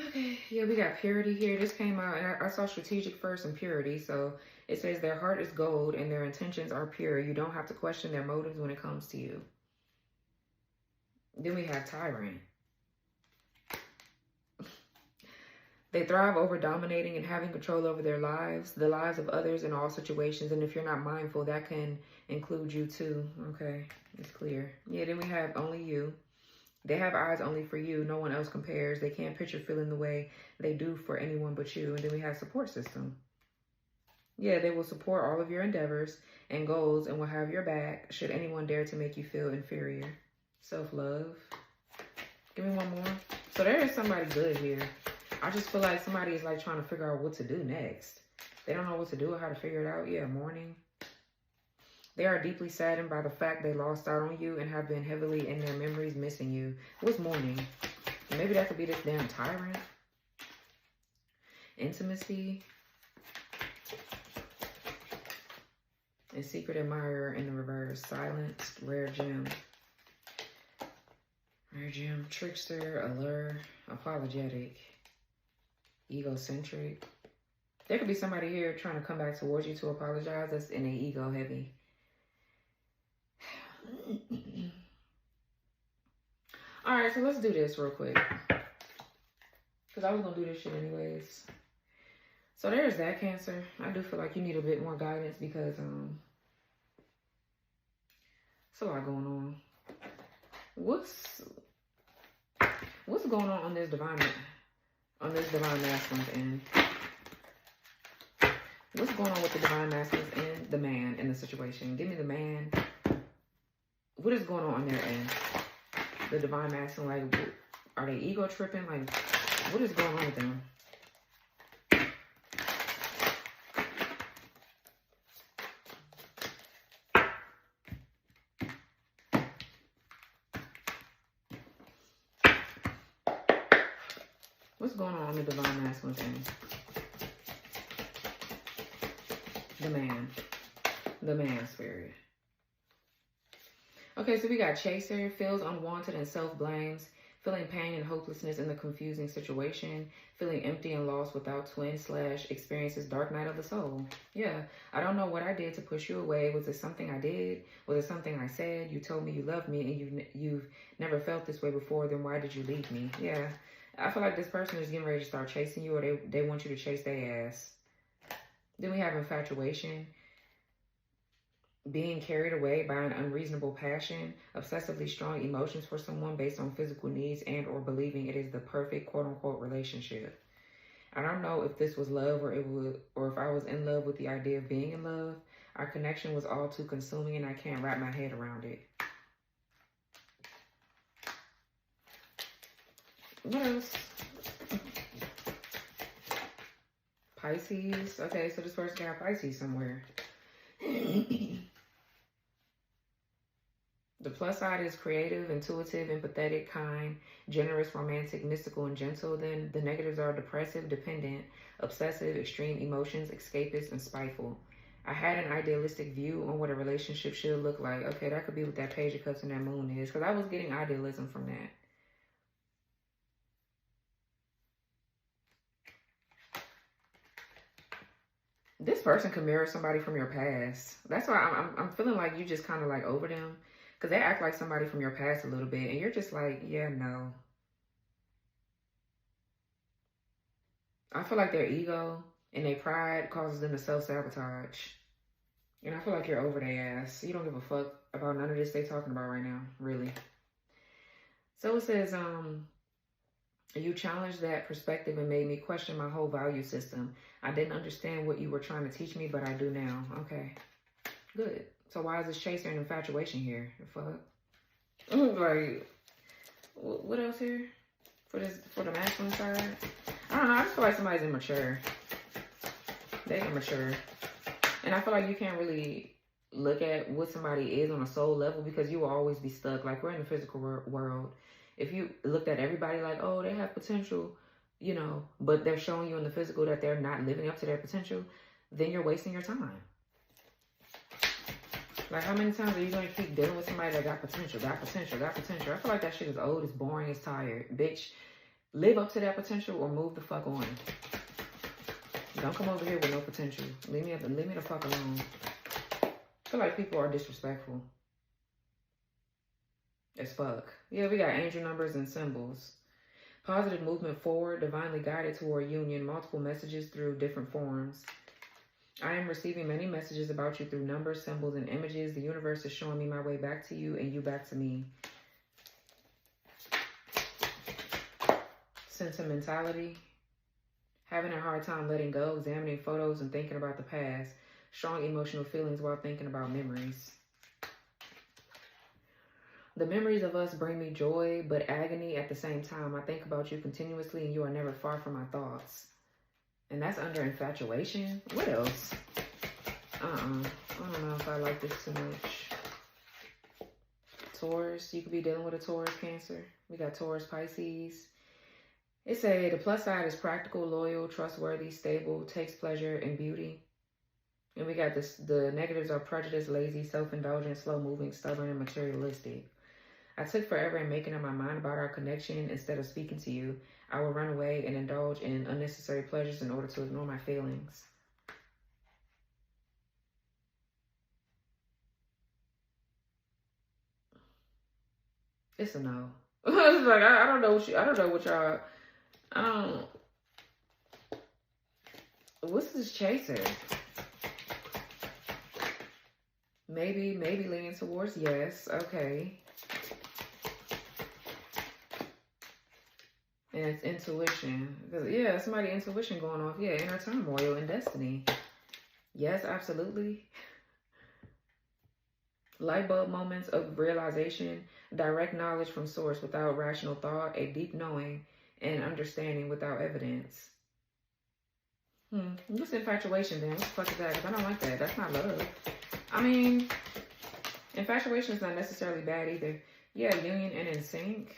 Okay, yeah, we got purity here. This came out, and I saw strategic first and purity. So it says their heart is gold and their intentions are pure. You don't have to question their motives when it comes to you. Then we have tyrant. They thrive over dominating and having control over their lives, the lives of others in all situations. And if you're not mindful, that can include you too. Okay, it's clear. Yeah, then we have only you. They have eyes only for you. No one else compares. They can't picture feeling the way they do for anyone but you. And then we have support system. Yeah, they will support all of your endeavors and goals and will have your back should anyone dare to make you feel inferior. Self-love. Give me one more. So there is somebody good here. I just feel like somebody is like trying to figure out what to do next. They don't know what to do or how to figure it out. Yeah, mourning. They are deeply saddened by the fact they lost out on you and have been heavily in their memories missing you. What's mourning? Maybe that could be this damn tyrant. Intimacy. And secret admirer in the reverse. Silenced. Rare gem. Rare gem. Trickster. Allure. Apologetic. Egocentric. There could be somebody here trying to come back towards you to apologize. That's in a ego heavy. Alright, so let's do this real quick. Because I was going to do this shit anyways. So there's that, Cancer. I do feel like you need a bit more guidance because it's a lot going on. What's going on this divine masculine's end? What's going on with the divine masculine's end? The man in the situation. Give me the man. What is going on their end? The divine masculine, like, are they ego tripping? Like, what is going on with them? What's going on the divine masculine's end? The man. The man spirit. Okay, so we got chaser, feels unwanted and self-blames, feeling pain and hopelessness in the confusing situation, feeling empty and lost without twin / experiences dark night of the soul. Yeah, I don't know what I did to push you away. Was it something I did? Was it something I said? You told me you loved me and you've never felt this way before, then why did you leave me? Yeah, I feel like this person is getting ready to start chasing you, or they want you to chase their ass. Then we have infatuation. Being carried away by an unreasonable passion, obsessively strong emotions for someone based on physical needs and or believing it is the perfect quote-unquote relationship. I don't know if this was love or if I was in love with the idea of being in love. Our connection was all too consuming and I can't wrap my head around it. What else? Pisces. Okay, so this person got Pisces somewhere. The plus side is creative, intuitive, empathetic, kind, generous, romantic, mystical, and gentle. Then the negatives are depressive, dependent, obsessive, extreme emotions, escapist, and spiteful. I had an idealistic view on what a relationship should look like. Okay, that could be what that Page of Cups and that Moon is, because I was getting idealism from that. This person could mirror somebody from your past. That's why I'm feeling like you just kind of like over them. Because they act like somebody from your past a little bit. And you're just like, yeah, no. I feel like their ego and their pride causes them to self-sabotage. And I feel like you're over their ass. You don't give a fuck about none of this they're talking about right now. Really. So it says, you challenged that perspective and made me question my whole value system. I didn't understand what you were trying to teach me, but I do now. Okay. Good. So why is this chaser and infatuation here? Fuck. Like, what else here? For the masculine side? I don't know. I just feel like somebody's immature. They're immature. And I feel like you can't really look at what somebody is on a soul level because you will always be stuck. Like, we're in the physical world. If you looked at everybody like, oh, they have potential, you know, but they're showing you in the physical that they're not living up to their potential, then you're wasting your time. Like, how many times are you going to keep dealing with somebody that got potential, got potential, got potential? I feel like that shit is old, it's boring, it's tired. Bitch, Live up to that potential or move the fuck on. Don't come over here with no potential. Leave me the fuck alone. I feel like people are disrespectful as fuck. Yeah, we got angel numbers and symbols. Positive movement forward, divinely guided toward union, multiple messages through different forms. I am receiving many messages about you through numbers, symbols, and images. The universe is showing me my way back to you and you back to me. Sentimentality. Having a hard time letting go, examining photos and thinking about the past. Strong emotional feelings while thinking about memories. The memories of us bring me joy, but agony at the same time. I think about you continuously and you are never far from my thoughts. And that's under infatuation. What else? I don't know if I like this too much. Taurus. You could be dealing with a Taurus, Cancer. We got Taurus, Pisces. It say the plus side is practical, loyal, trustworthy, stable, takes pleasure in beauty. And we got this. The negatives are prejudice, lazy, self-indulgent, slow-moving, stubborn, and materialistic. I took forever in making up my mind about our connection. Instead of speaking to you, I will run away and indulge in unnecessary pleasures in order to ignore my feelings. It's a no. It's like I don't know what y'all. What's this chaser? Maybe leaning towards yes. Okay. And it's intuition. Yeah, somebody's intuition going off. Yeah, inner turmoil and destiny. Yes, absolutely. Light bulb moments of realization, direct knowledge from source without rational thought, a deep knowing and understanding without evidence. What's infatuation then? What the fuck is that? Because I don't like that. That's not love. I mean, infatuation is not necessarily bad either. Yeah, union and in sync.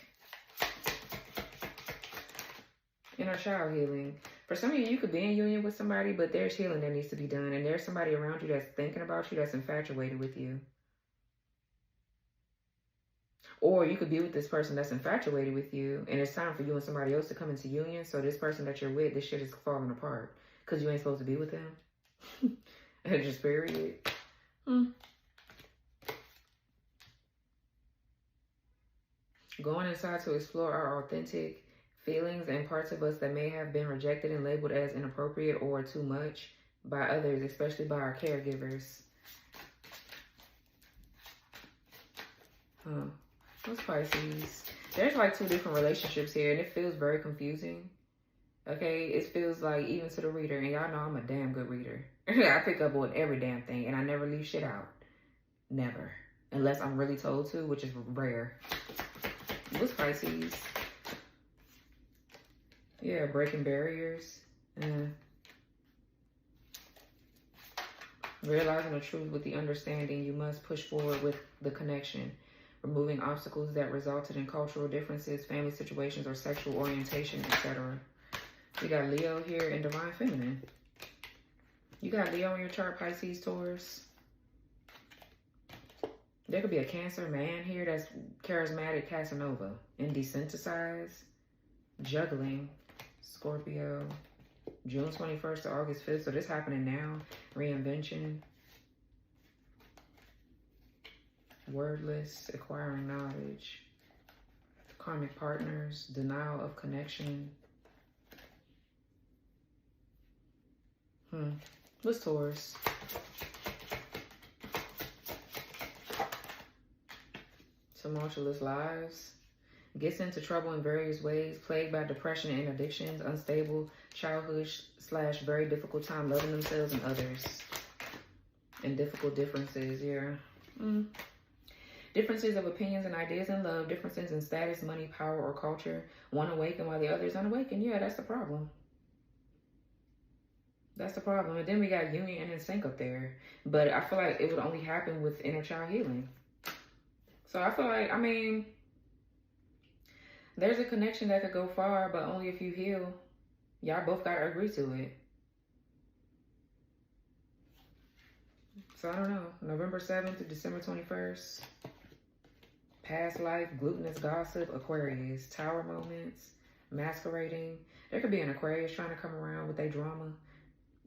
Inner child healing. For some of you, you could be in union with somebody, but there's healing that needs to be done. And there's somebody around you that's thinking about you, that's infatuated with you. Or you could be with this person that's infatuated with you, and it's time for you and somebody else to come into union. So this person that you're with, this shit is falling apart because you ain't supposed to be with them. And just period. Going inside to explore our authentic feelings and parts of us that may have been rejected and labeled as inappropriate or too much by others, especially by our caregivers. What's Pisces? There's like two different relationships here, and it feels very confusing. Okay, it feels like, even to the reader, and y'all know I'm a damn good reader. I pick up on every damn thing, and I never leave shit out. Never. Unless I'm really told to, which is rare. What's Pisces? Yeah, breaking barriers. Realizing the truth with the understanding, you must push forward with the connection. Removing obstacles that resulted in cultural differences, family situations, or sexual orientation, etc. We got Leo here in Divine Feminine. You got Leo in your chart, Pisces, Taurus. There could be a Cancer man here that's charismatic, Casanova, and desensitized, juggling, Scorpio, June 21st to August 5th. So this happening now. Reinvention. Wordless, acquiring knowledge. Karmic partners, denial of connection. What's Taurus? Tumultuous lives. Gets into trouble in various ways. Plagued by depression and addictions. Unstable childhood / very difficult time loving themselves and others. And difficult differences, yeah. Differences of opinions and ideas in love. Differences in status, money, power, or culture. One awakened while the other is unawakened. Yeah, that's the problem. That's the problem. And then we got union and in sync up there. But I feel like it would only happen with inner child healing. So I feel like, I mean, there's a connection that could go far, but only if you heal. Y'all both got to agree to it. So I don't know. November 7th to December 21st. Past life, glutinous gossip, Aquarius. Tower moments. masquerading. There could be an Aquarius trying to come around with their drama.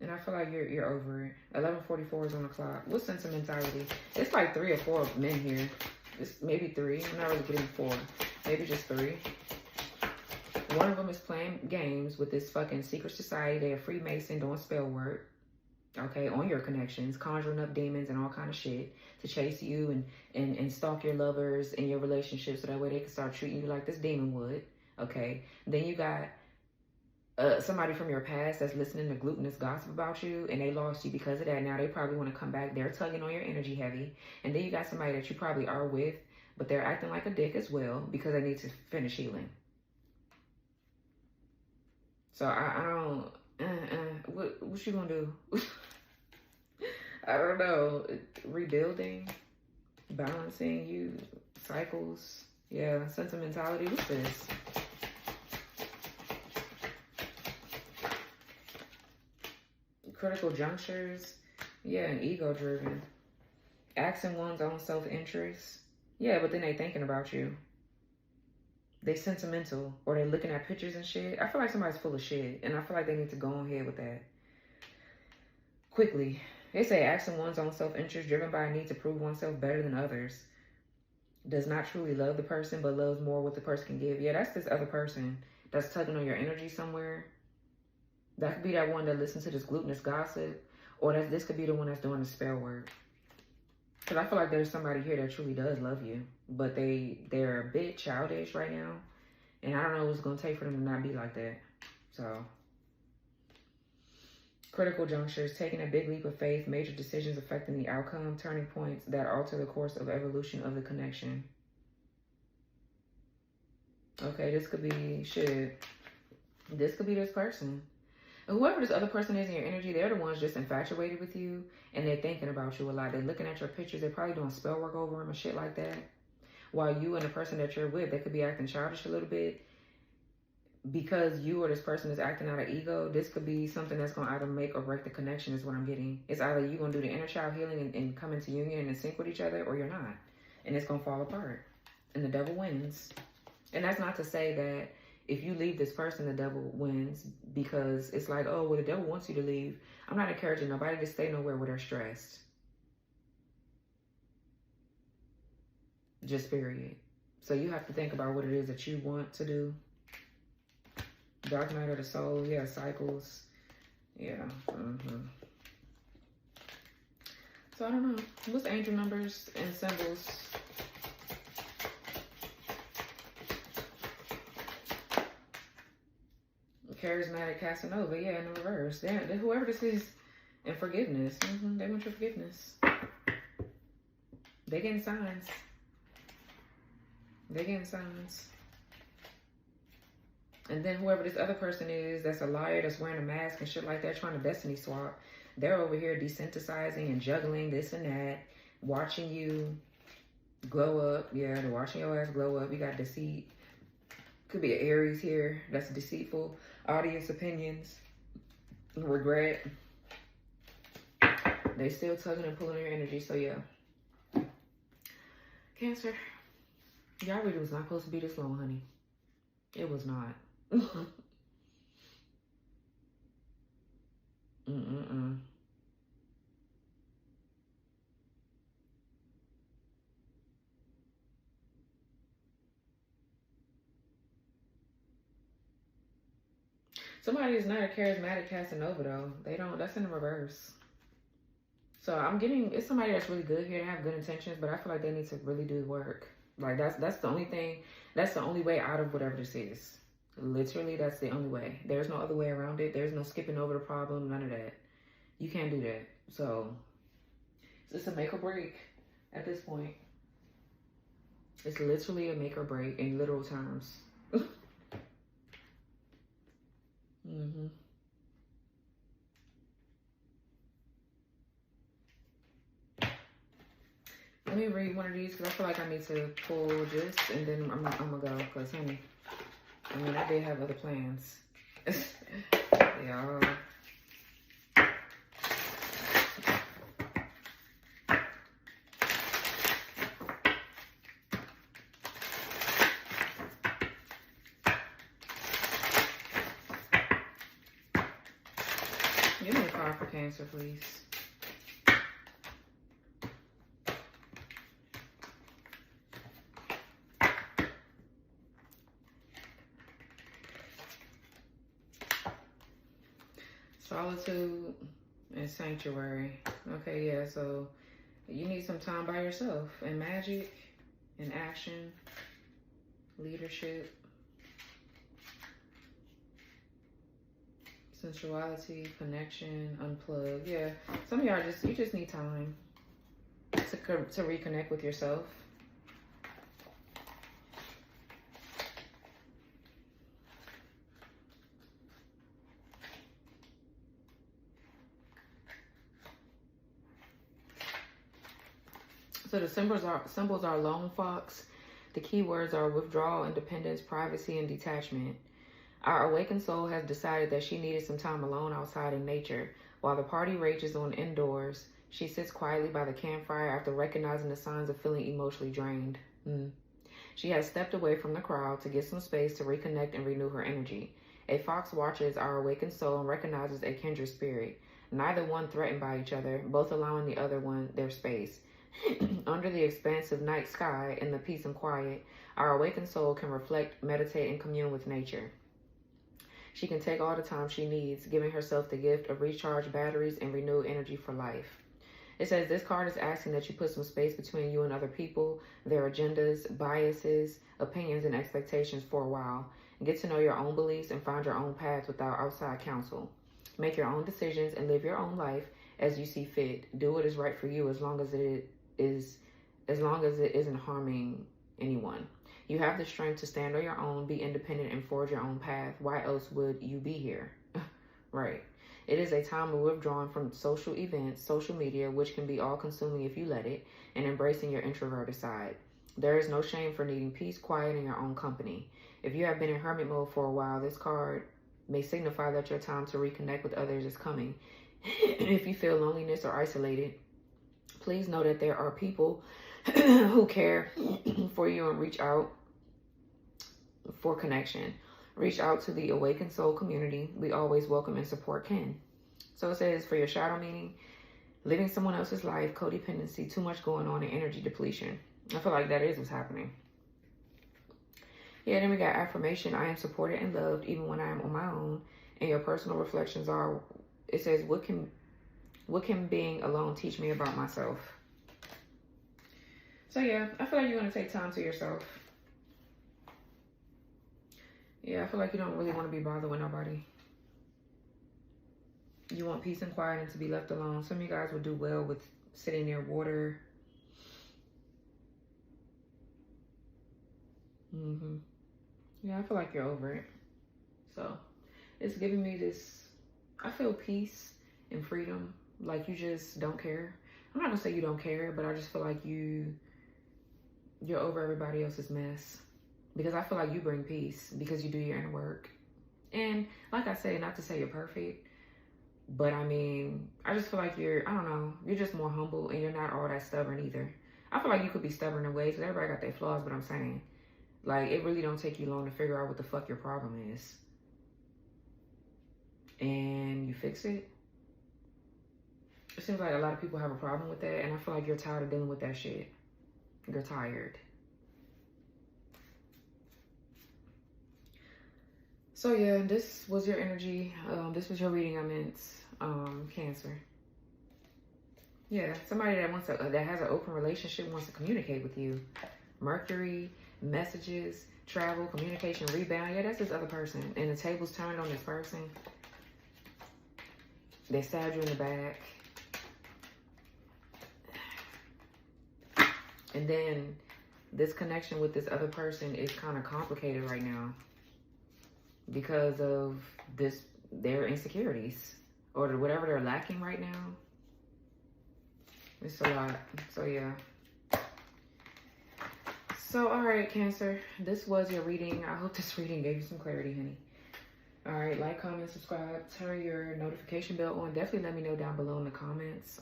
And I feel like you're over it. 11:44 is on the clock. What's sentimentality? It's like 3 or 4 men here. It's maybe 3. I'm not really getting 4. Maybe just 3. One of them is playing games with this fucking secret society. They're a Freemason doing spell work. Okay, on your connections, conjuring up demons and all kind of shit to chase you and stalk your lovers and your relationships so that way they can start treating you like this demon would. Okay, then you got somebody from your past that's listening to glutinous gossip about you and they lost you because of that. Now they probably want to come back. They're tugging on your energy heavy. And then you got somebody that you probably are with, but they're acting like a dick as well because they need to finish healing. So I don't... what you gonna do? I don't know. Rebuilding, balancing, you cycles. Yeah, sentimentality. What's this? Critical junctures. Yeah, and ego driven. Asking one's own self-interest. Yeah, but then they thinking about you. They sentimental, or they looking at pictures and shit. I feel like somebody's full of shit, and I feel like they need to go on ahead with that. Quickly. They say acting one's own self-interest driven by a need to prove oneself better than others. Does not truly love the person, but loves more what the person can give. Yeah, that's this other person that's tugging on your energy somewhere. That could be that one that listens to this glutinous gossip, or this could be the one that's doing the spell work. Because I feel like there's somebody here that truly does love you, but they're a bit childish right now. And I don't know what it's going to take for them to not be like that. So, critical junctures, taking a big leap of faith, major decisions affecting the outcome, turning points that alter the course of evolution of the connection. Okay, this could be shit. This could be this person. And whoever this other person is in your energy, they're the ones just infatuated with you. And they're thinking about you a lot. They're looking at your pictures. They're probably doing spell work over them and shit like that. While you and the person that you're with, they could be acting childish a little bit. Because you or this person is acting out of ego, this could be something that's going to either make or break the connection is what I'm getting. It's either you're going to do the inner child healing and come into union and in sync with each other, or you're not. And it's going to fall apart. And the devil wins. And that's not to say that if you leave this person, the devil wins, because it's like, oh, well, the devil wants you to leave. I'm not encouraging nobody to stay nowhere where they're stressed. Just period. So you have to think about what it is that you want to do. Dark night of the soul. Yeah, cycles. Yeah. So I don't know. What's angel numbers and symbols? Charismatic Casanova, yeah, in the reverse. Whoever this is, and forgiveness. They want your forgiveness. They getting signs. They getting signs. And then whoever this other person is, that's a liar, that's wearing a mask and shit like that, trying to destiny swap. They're over here desensitizing and juggling this and that, watching you glow up. Yeah, they're watching your ass glow up. You got deceit. Could be an Aries here that's deceitful. Audience opinions. Regret. They still tugging and pulling your energy. So yeah. Cancer. Y'all reading was not supposed to be this long, honey. It was not. Somebody is not a charismatic Casanova though. They don't, that's in the reverse. So I'm getting, it's somebody that's really good here. They have good intentions, but I feel like they need to really do the work. Like that's the only thing, that's the only way out of whatever this is. Literally, that's the only way. There's no other way around it. There's no skipping over the problem, none of that. You can't do that. So it's a make or break at this point. It's literally a make or break in literal terms. Let me read one of these because I feel like I need to pull this and then I'm gonna go because, honey, I mean, I did have other plans. Y'all. out for Cancer, please. Solitude and sanctuary. Okay, yeah, so you need some time by yourself. And magic and action, leadership, sensuality, connection, unplug. Yeah, some of y'all you just need time to reconnect with yourself. So the symbols are lone fox. The keywords are withdrawal, independence, privacy, and detachment. Our awakened soul has decided that she needed some time alone outside in nature. While the party rages on indoors, she sits quietly by the campfire after recognizing the signs of feeling emotionally drained. She has stepped away from the crowd to get some space to reconnect and renew her energy. A fox watches our awakened soul and recognizes a kindred spirit. Neither one threatened by each other, both allowing the other one their space. Under the expansive night sky and the peace and quiet, our awakened soul can reflect, meditate, and commune with nature. She can take all the time she needs, giving herself the gift of recharged batteries and renewed energy for life. It says this card is asking that you put some space between you and other people, their agendas, biases, opinions, and expectations for a while. Get to know your own beliefs and find your own path without outside counsel. Make your own decisions and live your own life as you see fit. Do what is right for you as long as it isn't harming anyone. You have the strength to stand on your own, be independent, and forge your own path. Why else would you be here? Right. It is a time of withdrawing from social events, social media, which can be all-consuming if you let it, and embracing your introverted side. There is no shame for needing peace, quiet, and your own company. If you have been in hermit mode for a while, this card may signify that your time to reconnect with others is coming. If you feel loneliness or isolated, please know that there are people who care for you and reach out for connection. Reach out to the Awakened Soul community. We always welcome and support kin. So it says for your shadow meaning, living someone else's life, codependency, too much going on, and energy depletion. I feel like that is what's happening. Yeah, then we got affirmation. I am supported and loved even when I am on my own. And your personal reflections are, it says, what can being alone teach me about myself? So yeah, I feel like you're going to take time to yourself. Yeah, I feel like you don't really want to be bothered with nobody. You want peace and quiet and to be left alone. Some of you guys would do well with sitting near water. Yeah, I feel like you're over it. So it's giving me this, I feel peace and freedom. Like you just don't care. I'm not gonna say you don't care, but I just feel like you're over everybody else's mess. Because I feel like you bring peace because you do your inner work. And like I say, not to say you're perfect, but I mean, I just feel like you're just more humble and you're not all that stubborn either. I feel like you could be stubborn in ways because everybody got their flaws, but I'm saying, like, it really don't take you long to figure out what the fuck your problem is. And you fix it. It seems like a lot of people have a problem with that, and I feel like you're tired of dealing with that shit. You're tired. So yeah, this was your energy. This was your reading, I meant, Cancer. Yeah, somebody that has an open relationship wants to communicate with you. Mercury, messages, travel, communication, rebound. Yeah, that's this other person. And the table's turned on this person. They stabbed you in the back. And then this connection with this other person is kind of complicated right now because of their insecurities or whatever they're lacking right now. It's a lot. So yeah. So all right, Cancer, this was your reading. I hope this reading gave you some clarity, honey. All right, like, comment, subscribe, turn your notification bell on. Definitely let me know down below in the comments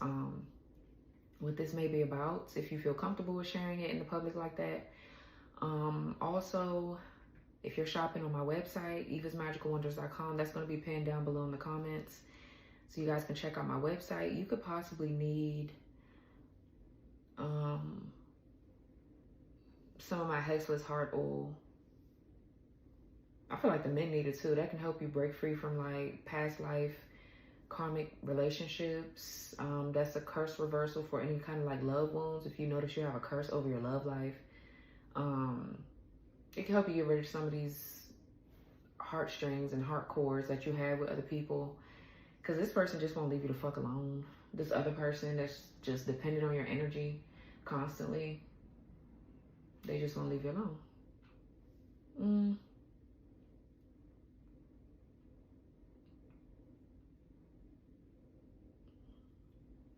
what this may be about, if you feel comfortable with sharing it in the public like that. Also, if you're shopping on my website, evasmagicalwonders.com, that's going to be pinned down below in the comments. So you guys can check out my website. You could possibly need some of my Hexless Heart Oil. I feel like the men need it too. That can help you break free from like past life karmic relationships. That's a curse reversal for any kind of like love wounds. If you notice you have a curse over your love life, it can help you get rid of some of these heartstrings and heart cords that you have with other people, because this person just won't leave you the fuck alone. This other person that's just dependent on your energy constantly, they just won't leave you alone.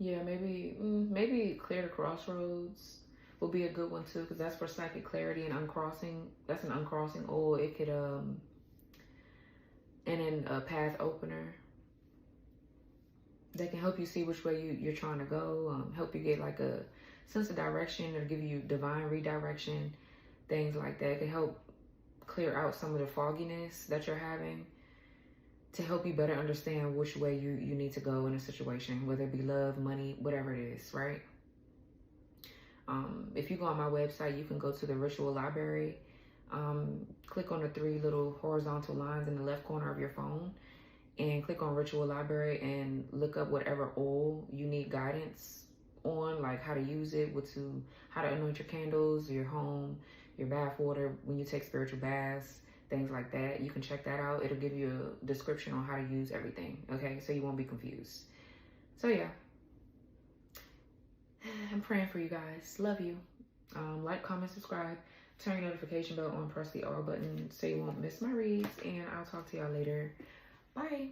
Yeah, maybe Clear the Crossroads will be a good one too, because that's for psychic clarity and uncrossing. That's an uncrossing oil. It could and then a path opener that can help you see which way you're trying to go, help you get like a sense of direction, or give you divine redirection, things like that. It can help clear out some of the fogginess that you're having, to help you better understand which way you need to go in a situation, whether it be love, money, whatever it is, right? If you go on my website, you can go to the ritual library, click on the 3 little horizontal lines in the left corner of your phone, and click on ritual library and look up whatever oil you need guidance on, like how to use it, how to anoint your candles, your home, your bath water when you take spiritual baths, things like that. You can check that out. It'll give you a description on how to use everything, okay? So you won't be confused. So yeah, I'm praying for you guys. Love you. Like, comment, subscribe, turn your notification bell on, press the all button so you won't miss my reads, and I'll talk to y'all later. Bye.